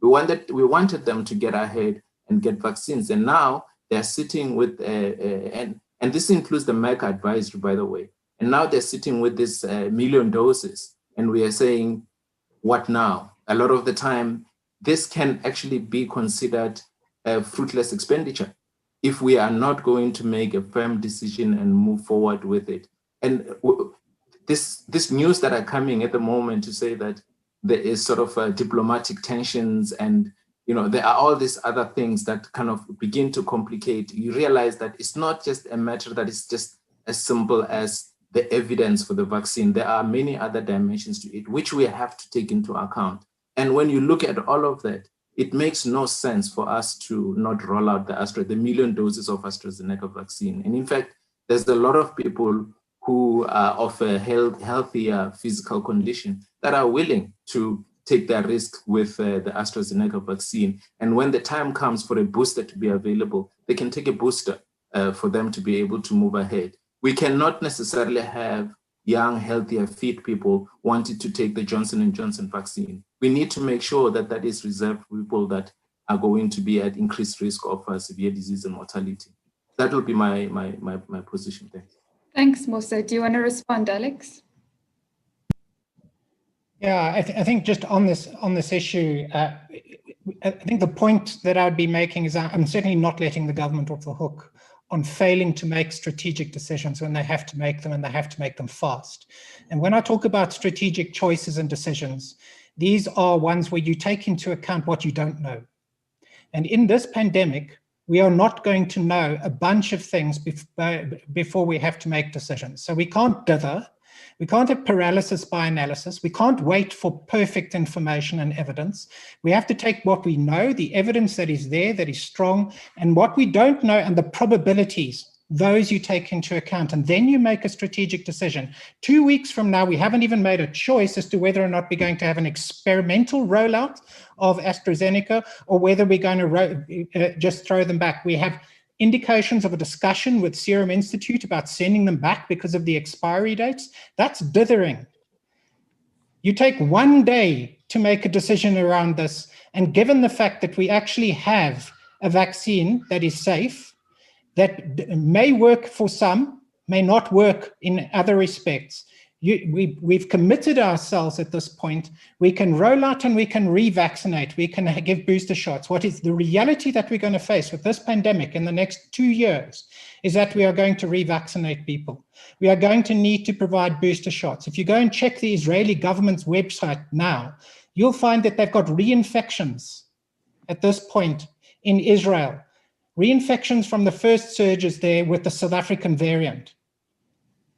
We wanted them to get ahead and get vaccines. And now they're sitting with, and this includes the Merck advisory, by the way. And now they're sitting with this 1 million doses. And we are saying, what now? A lot of the time, this can actually be considered a fruitless expenditure if we are not going to make a firm decision and move forward with it. And this news that are coming at the moment to say that there is sort of diplomatic tensions and there are all these other things that kind of begin to complicate. You realize that it's not just a matter that is just as simple as the evidence for the vaccine. There are many other dimensions to it, which we have to take into account. And when you look at all of that, it makes no sense for us to not roll out the million doses of AstraZeneca vaccine. And in fact, there's a lot of people who are of a healthier physical condition that are willing to take their risk with the AstraZeneca vaccine. And when the time comes for a booster to be available, they can take a booster for them to be able to move ahead. We cannot necessarily have young, healthier, fit people wanting to take the Johnson & Johnson vaccine. We need to make sure that that is reserved for people that are going to be at increased risk of severe disease and mortality. That will be my position there. Thanks, Musa. Do you want to respond, Alex? Yeah, I think just on this issue, I think the point that I would be making is I'm certainly not letting the government off the hook on failing to make strategic decisions when they have to make them, and they have to make them fast. And when I talk about strategic choices and decisions, these are ones where you take into account what you don't know. And in this pandemic, we are not going to know a bunch of things before we have to make decisions. So we can't dither. We can't have paralysis by analysis. We can't wait for perfect information and evidence. We have to take what we know, the evidence that is there, that is strong, and what we don't know and the probabilities, those you take into account, and then you make a strategic decision. 2 weeks from now, we haven't even made a choice as to whether or not we're going to have an experimental rollout of AstraZeneca or whether we're going to just throw them back. We have indications of a discussion with Serum Institute about sending them back because of the expiry dates. That's dithering. You take 1 day to make a decision around this, and given the fact that we actually have a vaccine that is safe, that may work for some, may not work in other respects, we've committed ourselves at this point. We can roll out and we can revaccinate. We can give booster shots. What is the reality that we're going to face with this pandemic in the next 2 years is that we are going to revaccinate people. We are going to need to provide booster shots. If you go and check the Israeli government's website now, you'll find that they've got reinfections at this point in Israel. Reinfections from the first surges there with the South African variant.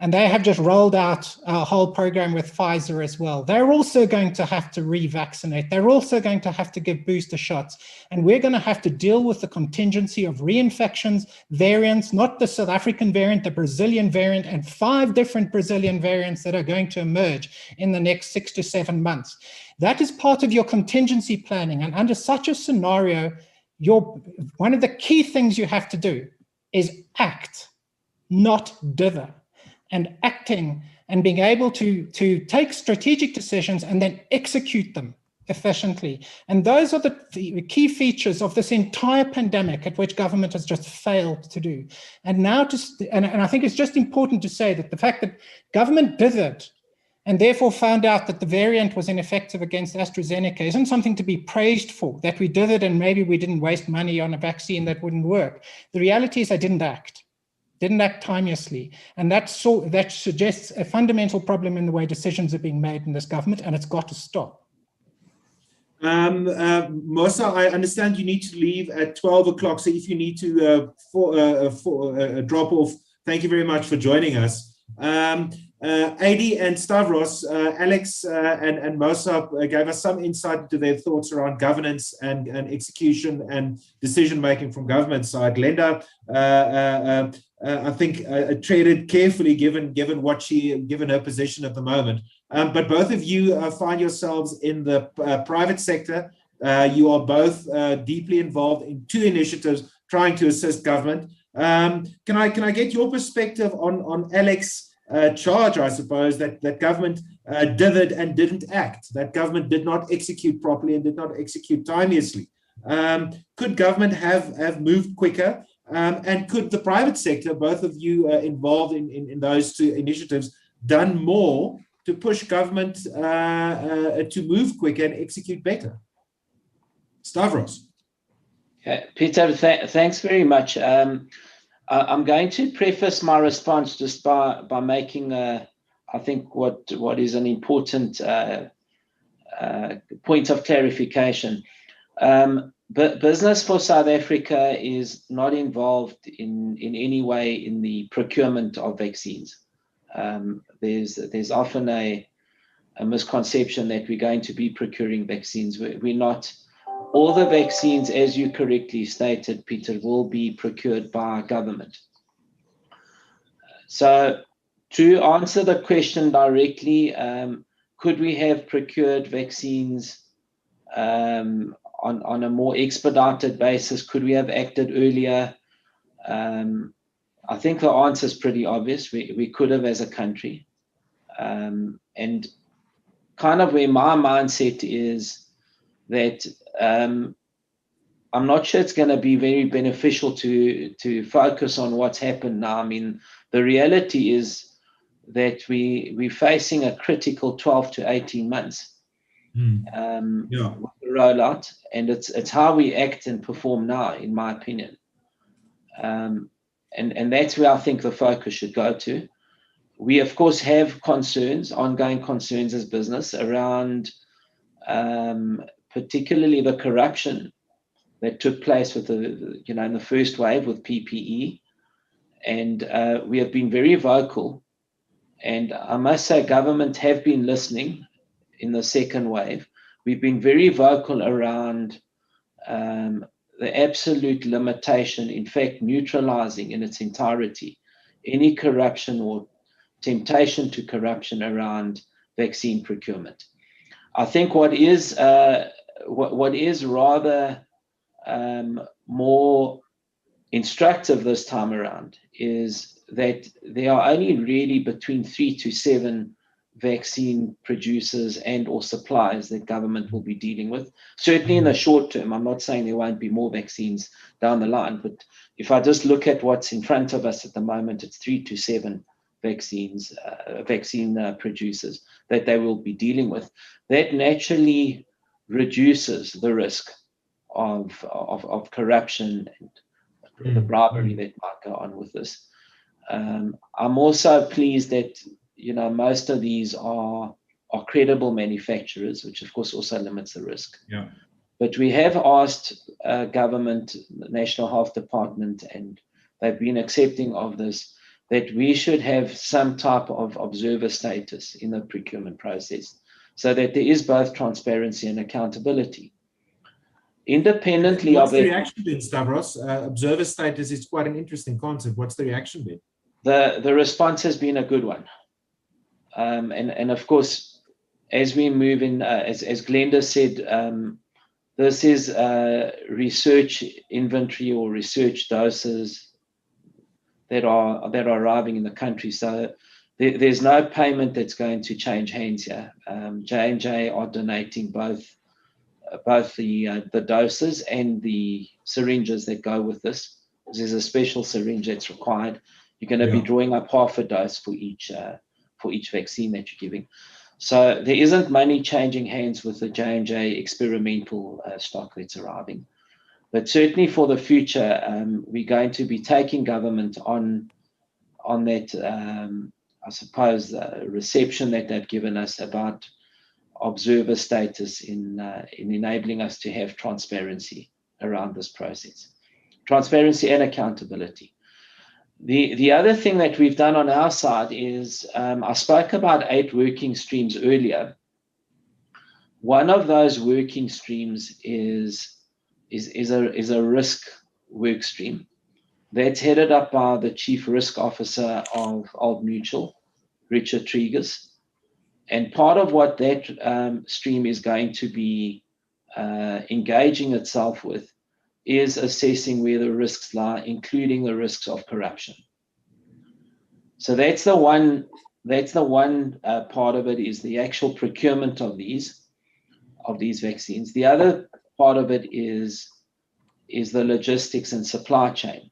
And they have just rolled out a whole program with Pfizer as well. They're also going to have to revaccinate. They're also going to have to give booster shots. And we're going to have to deal with the contingency of reinfections, variants, not the South African variant, the Brazilian variant, and 5 different Brazilian variants that are going to emerge in the next 6 to 7 months. That is part of your contingency planning. And under such a scenario, one of the key things you have to do is act, not dither. And acting and being able to take strategic decisions and then execute them efficiently. And those are the key features of this entire pandemic at which government has just failed to do. And now, and I think it's just important to say that the fact that government dithered and therefore found out that the variant was ineffective against AstraZeneca isn't something to be praised for, that we dithered and maybe we didn't waste money on a vaccine that wouldn't work. The reality is they didn't act timeously. And that suggests a fundamental problem in the way decisions are being made in this government, and it's got to stop. Musa, I understand you need to leave at 12 o'clock. So if you need to drop off, thank you very much for joining us. Adi and Stavros, Alex and Musa gave us some insight into their thoughts around governance and execution and decision-making from government side. Linda, I think treated carefully given her position at the moment. But both of you find yourselves in the private sector. You are both deeply involved in 2 initiatives trying to assist government. Can I get your perspective on Alex's charge, I suppose, that government dithered and didn't act, that government did not execute properly and did not execute timeously? Could government have moved quicker? And could the private sector, both of you involved in those 2 initiatives, done more to push government to move quicker and execute better? Stavros. Okay. Peter, thanks very much. I'm going to preface my response just by making, I think, what is an important point of clarification. But Business for South Africa is not involved in any way in the procurement of vaccines. There's often a misconception that we're going to be procuring vaccines. We're not all the vaccines, as you correctly stated, Peter, will be procured by government. So to answer the question directly, could we have procured vaccines on a more expedited basis? Could we have acted earlier? I think the answer is pretty obvious. We could have as a country. And kind of where my mindset is that I'm not sure it's going to be very beneficial to focus on what's happened now. I mean, the reality is that we're facing a critical 12 to 18 months with the rollout, and it's how we act and perform now, in my opinion. And that's where I think the focus should go to. We, of course, have concerns, ongoing concerns as business around particularly the corruption that took place with in the first wave with PPE. And we have been very vocal. And I must say, government have been listening in the second wave. We've been very vocal around the absolute limitation, in fact, neutralizing in its entirety any corruption or temptation to corruption around vaccine procurement. I think what is rather more instructive this time around is that there are only really between 3 to 7 vaccine producers and or suppliers that government will be dealing with. Certainly in the short term. I'm not saying there won't be more vaccines down the line, but if I just look at what's in front of us at the moment, it's 3 to 7 vaccine producers that they will be dealing with. That naturally reduces the risk of corruption and the bribery that might go on with this. I'm also pleased that most of these are credible manufacturers, which of course also limits the risk. Yeah. But we have asked government, the National Health Department, and they've been accepting of this, that we should have some type of observer status in the procurement process, so that there is both transparency and accountability. Independently What's of the it, reaction been, Stavros? Observer status is quite an interesting concept. What's the reaction been? The response has been a good one. And of course, as we move in, as Glenda said, this is research inventory or research doses that are arriving in the country. So there's no payment that's going to change hands here. J&J are donating both the doses and the syringes that go with this. There's a special syringe that's required. You're going to be drawing up half a dose for each vaccine that you're giving. So there isn't money changing hands with the J&J experimental stock that's arriving. But certainly for the future, we're going to be taking government on that, I suppose, reception that they've given us about observer status in enabling us to have transparency around this process. Transparency and accountability. The other thing that we've done on our side is, I spoke about 8 working streams earlier. One of those working streams is a risk work stream that's headed up by the Chief Risk Officer of Old Mutual, Richard Tregus. And part of what that stream is going to be engaging itself with is assessing where the risks lie, including the risks of corruption. So that's the one part of it, is the actual procurement of these vaccines. The other part of it is the logistics and supply chain.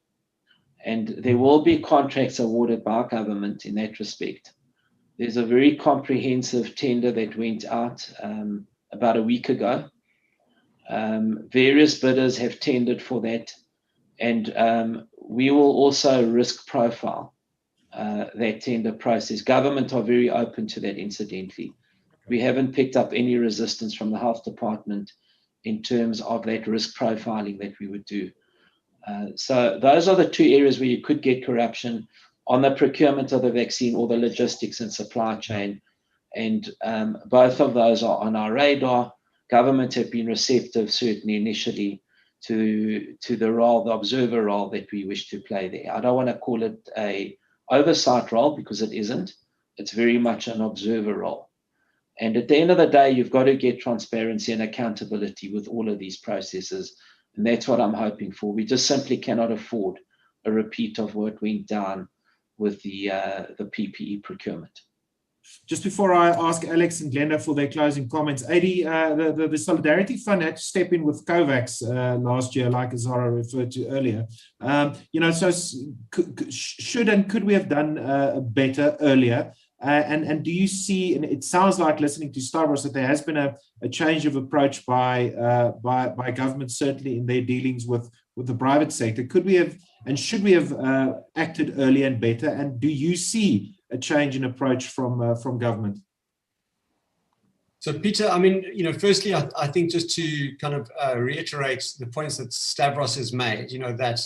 And there will be contracts awarded by government in that respect. There's a very comprehensive tender that went out about a week ago. Various bidders have tendered for that, and we will also risk profile that tender process. Government are very open to that, incidentally. We haven't picked up any resistance from the health department in terms of that risk profiling that we would do. So those are the 2 areas where you could get corruption, on the procurement of the vaccine or the logistics and supply chain. And both of those are on our radar. government have been receptive, certainly initially, to the role, the observer role that we wish to play there. I don't want to call it a oversight role because it isn't. It's very much an observer role. And at the end of the day, you've got to get transparency and accountability with all of these processes. And that's what I'm hoping for. We just simply cannot afford a repeat of what went down with the PPE procurement. Just before I ask Alex and Glenda for their closing comments, Adi, the Solidarity Fund had to step in with COVAX last year, like Zara referred to earlier. So should and could we have done better earlier? And do you see, and it sounds like listening to Stavros, that there has been a change of approach by government, certainly in their dealings with the private sector. Could we have, and should we have acted earlier and better? And do you see a change in approach from government? So Peter, I mean, firstly, I think just to kind of reiterate the points that Stavros has made, that,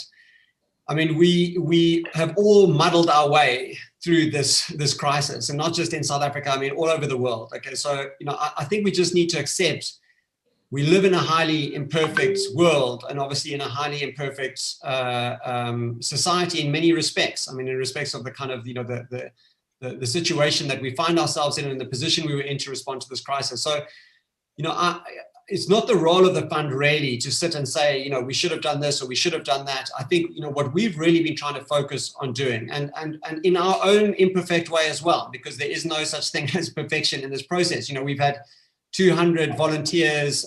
I mean, we have all muddled our way through this crisis, and not just in South Africa, I mean, all over the world. Okay, so, I think we just need to accept we live in a highly imperfect world, and obviously in a highly imperfect society in many respects. I mean, in respects of the kind of, the situation that we find ourselves in and the position we were in to respond to this crisis. So, it's not the role of the fund really to sit and say, we should have done this or we should have done that. I think, what we've really been trying to focus on doing, and in our own imperfect way as well, because there is no such thing as perfection in this process. We've had 200 volunteers,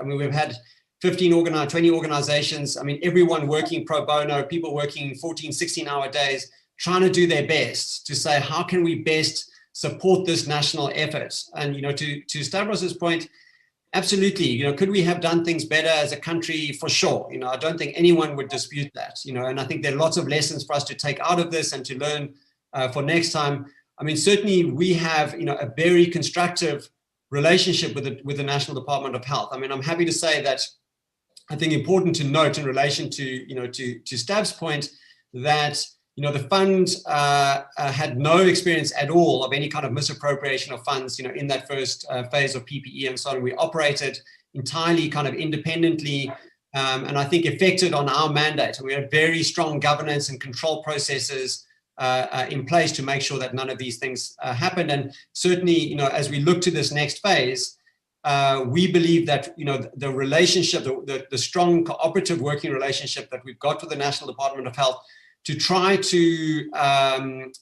we've had 20 organizations. I mean, everyone working pro bono, people working 14, 16-hour days, trying to do their best to say, how can we best support this national effort? And, to Stavros's point, absolutely, could we have done things better as a country? For sure. I don't think anyone would dispute that, and I think there are lots of lessons for us to take out of this and to learn for next time. I mean, certainly we have, a very constructive relationship with the National Department of Health. I mean, I'm happy to say that I think important to note in relation to, to Stav's point that, the fund had no experience at all of any kind of misappropriation of funds, in that first phase of PPE and so on. We operated entirely kind of independently, and I think effected on our mandate. We had very strong governance and control processes in place to make sure that none of these things happened. And certainly, as we look to this next phase, we believe that, the relationship, the strong cooperative working relationship that we've got with the National Department of Health to try to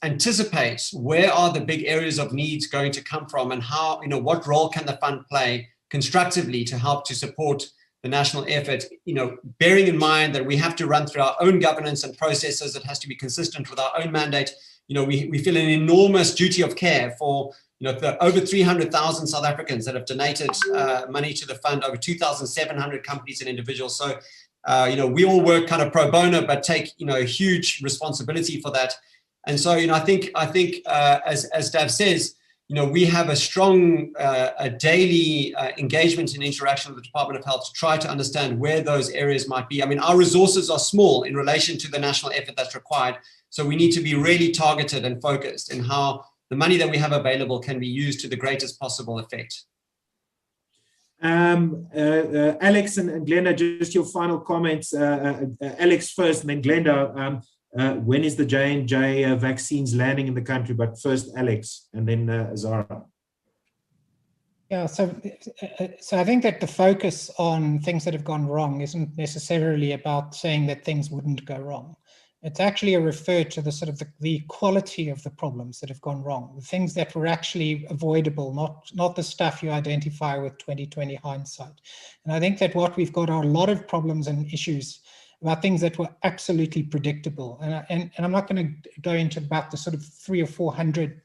anticipate where are the big areas of needs going to come from, and how, what role can the fund play constructively to help to support the national effort, bearing in mind that we have to run through our own governance and processes. It has to be consistent with our own mandate. We feel an enormous duty of care for, the over 300,000 South Africans that have donated money to the fund, over 2,700 companies and individuals. So, we all work kind of pro bono, but take, a huge responsibility for that. And so, I think as Dav says, we have a strong daily engagement and interaction with the Department of Health to try to understand where those areas might be. I mean, our resources are small in relation to the national effort that's required. So we need to be really targeted and focused in how the money that we have available can be used to the greatest possible effect. Alex and Glenda, just your final comments. Alex first, and then Glenda. When is the J&J vaccines landing in the country? But first, Alex, and then Zara. Yeah, so I think that the focus on things that have gone wrong isn't necessarily about saying that things wouldn't go wrong. It's actually a refer to the sort of the quality of the problems that have gone wrong, the things that were actually avoidable, not the stuff you identify with 2020 hindsight. And I think that what we've got are a lot of problems and issues about things that were absolutely predictable. And I'm not going to go into about the sort of 300 or 400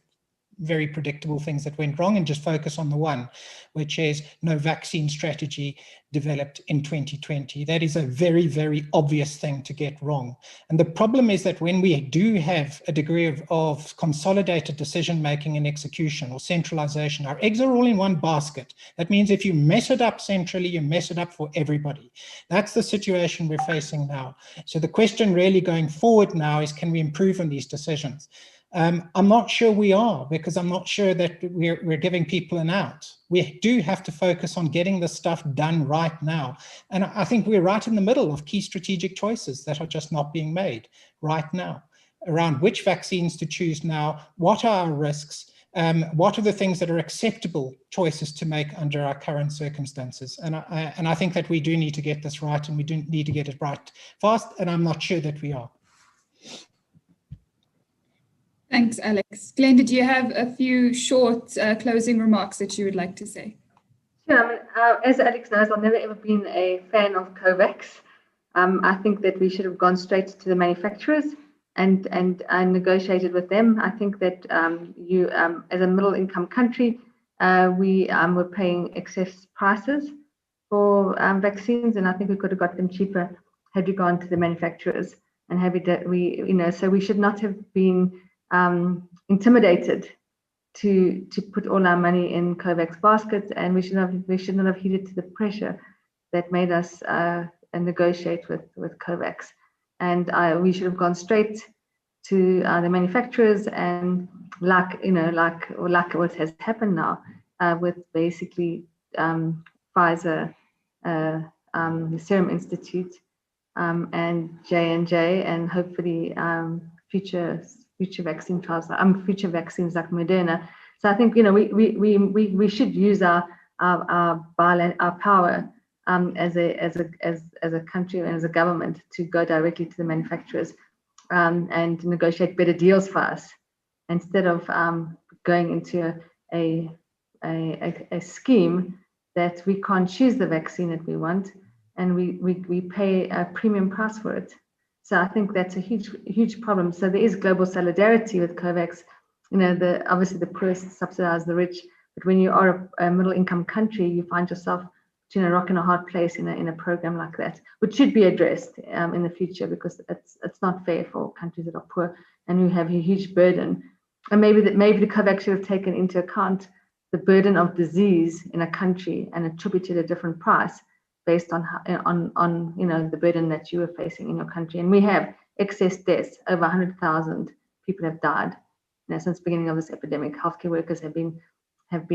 very predictable things that went wrong and just focus on the one, which is no vaccine strategy developed in 2020. That is a very, very obvious thing to get wrong. And the problem is that when we do have a degree of consolidated decision-making and execution or centralization, our eggs are all in one basket. That means if you mess it up centrally, you mess it up for everybody. That's the situation we're facing now. So the question really going forward now is, can we improve on these decisions? I'm not sure we are, because I'm not sure that we're giving people an out. We do have to focus on getting the stuff done right now. And I think we're right in the middle of key strategic choices that are just not being made right now around which vaccines to choose now, what are our risks, what are the things that are acceptable choices to make under our current circumstances. And I think that we do need to get this right, and we do need to get it right fast, and I'm not sure that we are. Thanks, Alex. Glenda, do you have a few short closing remarks that you would like to say? Sure. I mean, as Alex knows, I've never ever been a fan of COVAX. I think that we should have gone straight to the manufacturers and negotiated with them. I think that as a middle income country, we were paying excess prices for vaccines, and I think we could have got them cheaper had we gone to the manufacturers and so we should not have been intimidated to put all our money in COVAX baskets, and we should not have heeded to the pressure that made us negotiate with COVAX. And we should have gone straight to the manufacturers, and like what has happened now with basically Pfizer, the Serum Institute, and J&J, and hopefully future vaccine trials, future vaccines like Moderna. So I think we should use our power as a country and as a government to go directly to the manufacturers and negotiate better deals for us, instead of going into a scheme that we can't choose the vaccine that we want, and we pay a premium price for it. So I think that's a huge problem. So there is global solidarity with COVAX. Obviously the poor subsidize the rich, but when you are a middle income country, you find yourself between a rock and a hard place in a program like that, which should be addressed in the future, because it's not fair for countries that are poor and who have a huge burden. And maybe the COVAX should have taken into account the burden of disease in a country and attributed a different price based on the burden that you were facing in your country. And we have excess deaths. Over 100,000 people have died since the beginning of this epidemic. Healthcare workers have been at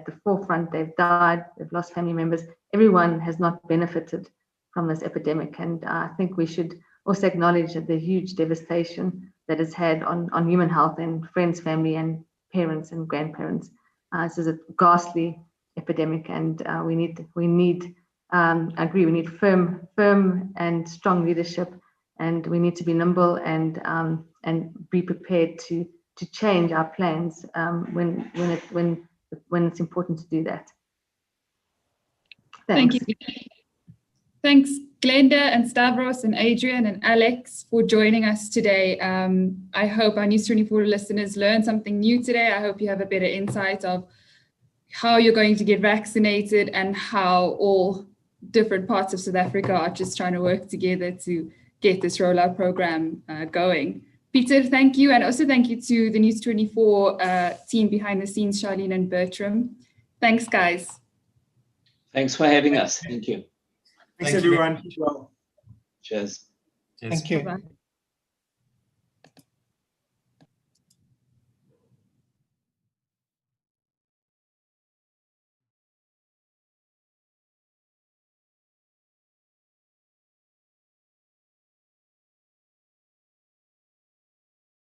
the forefront. They've died, they've lost family members. Everyone has not benefited from this epidemic. And I think we should also acknowledge the huge devastation that it's had on human health and friends, family, and parents and grandparents. This is a ghastly epidemic, and we need I agree, we need firm and strong leadership, and we need to be nimble and be prepared to change our plans when it's important to do that. Thanks. Thank you. Thanks, Glenda and Stavros and Adrian and Alex, for joining us today. I hope our News24 listeners learned something new today. I hope you have a better insight of how you're going to get vaccinated and how all different parts of South Africa are just trying to work together to get this rollout program going. Peter, thank you. And also thank you to the News24 team behind the scenes, Charlene and Bertram. Thanks, guys. Thanks for having us. Thank you. Thanks everyone. Well. Cheers. Thank you. Bye-bye.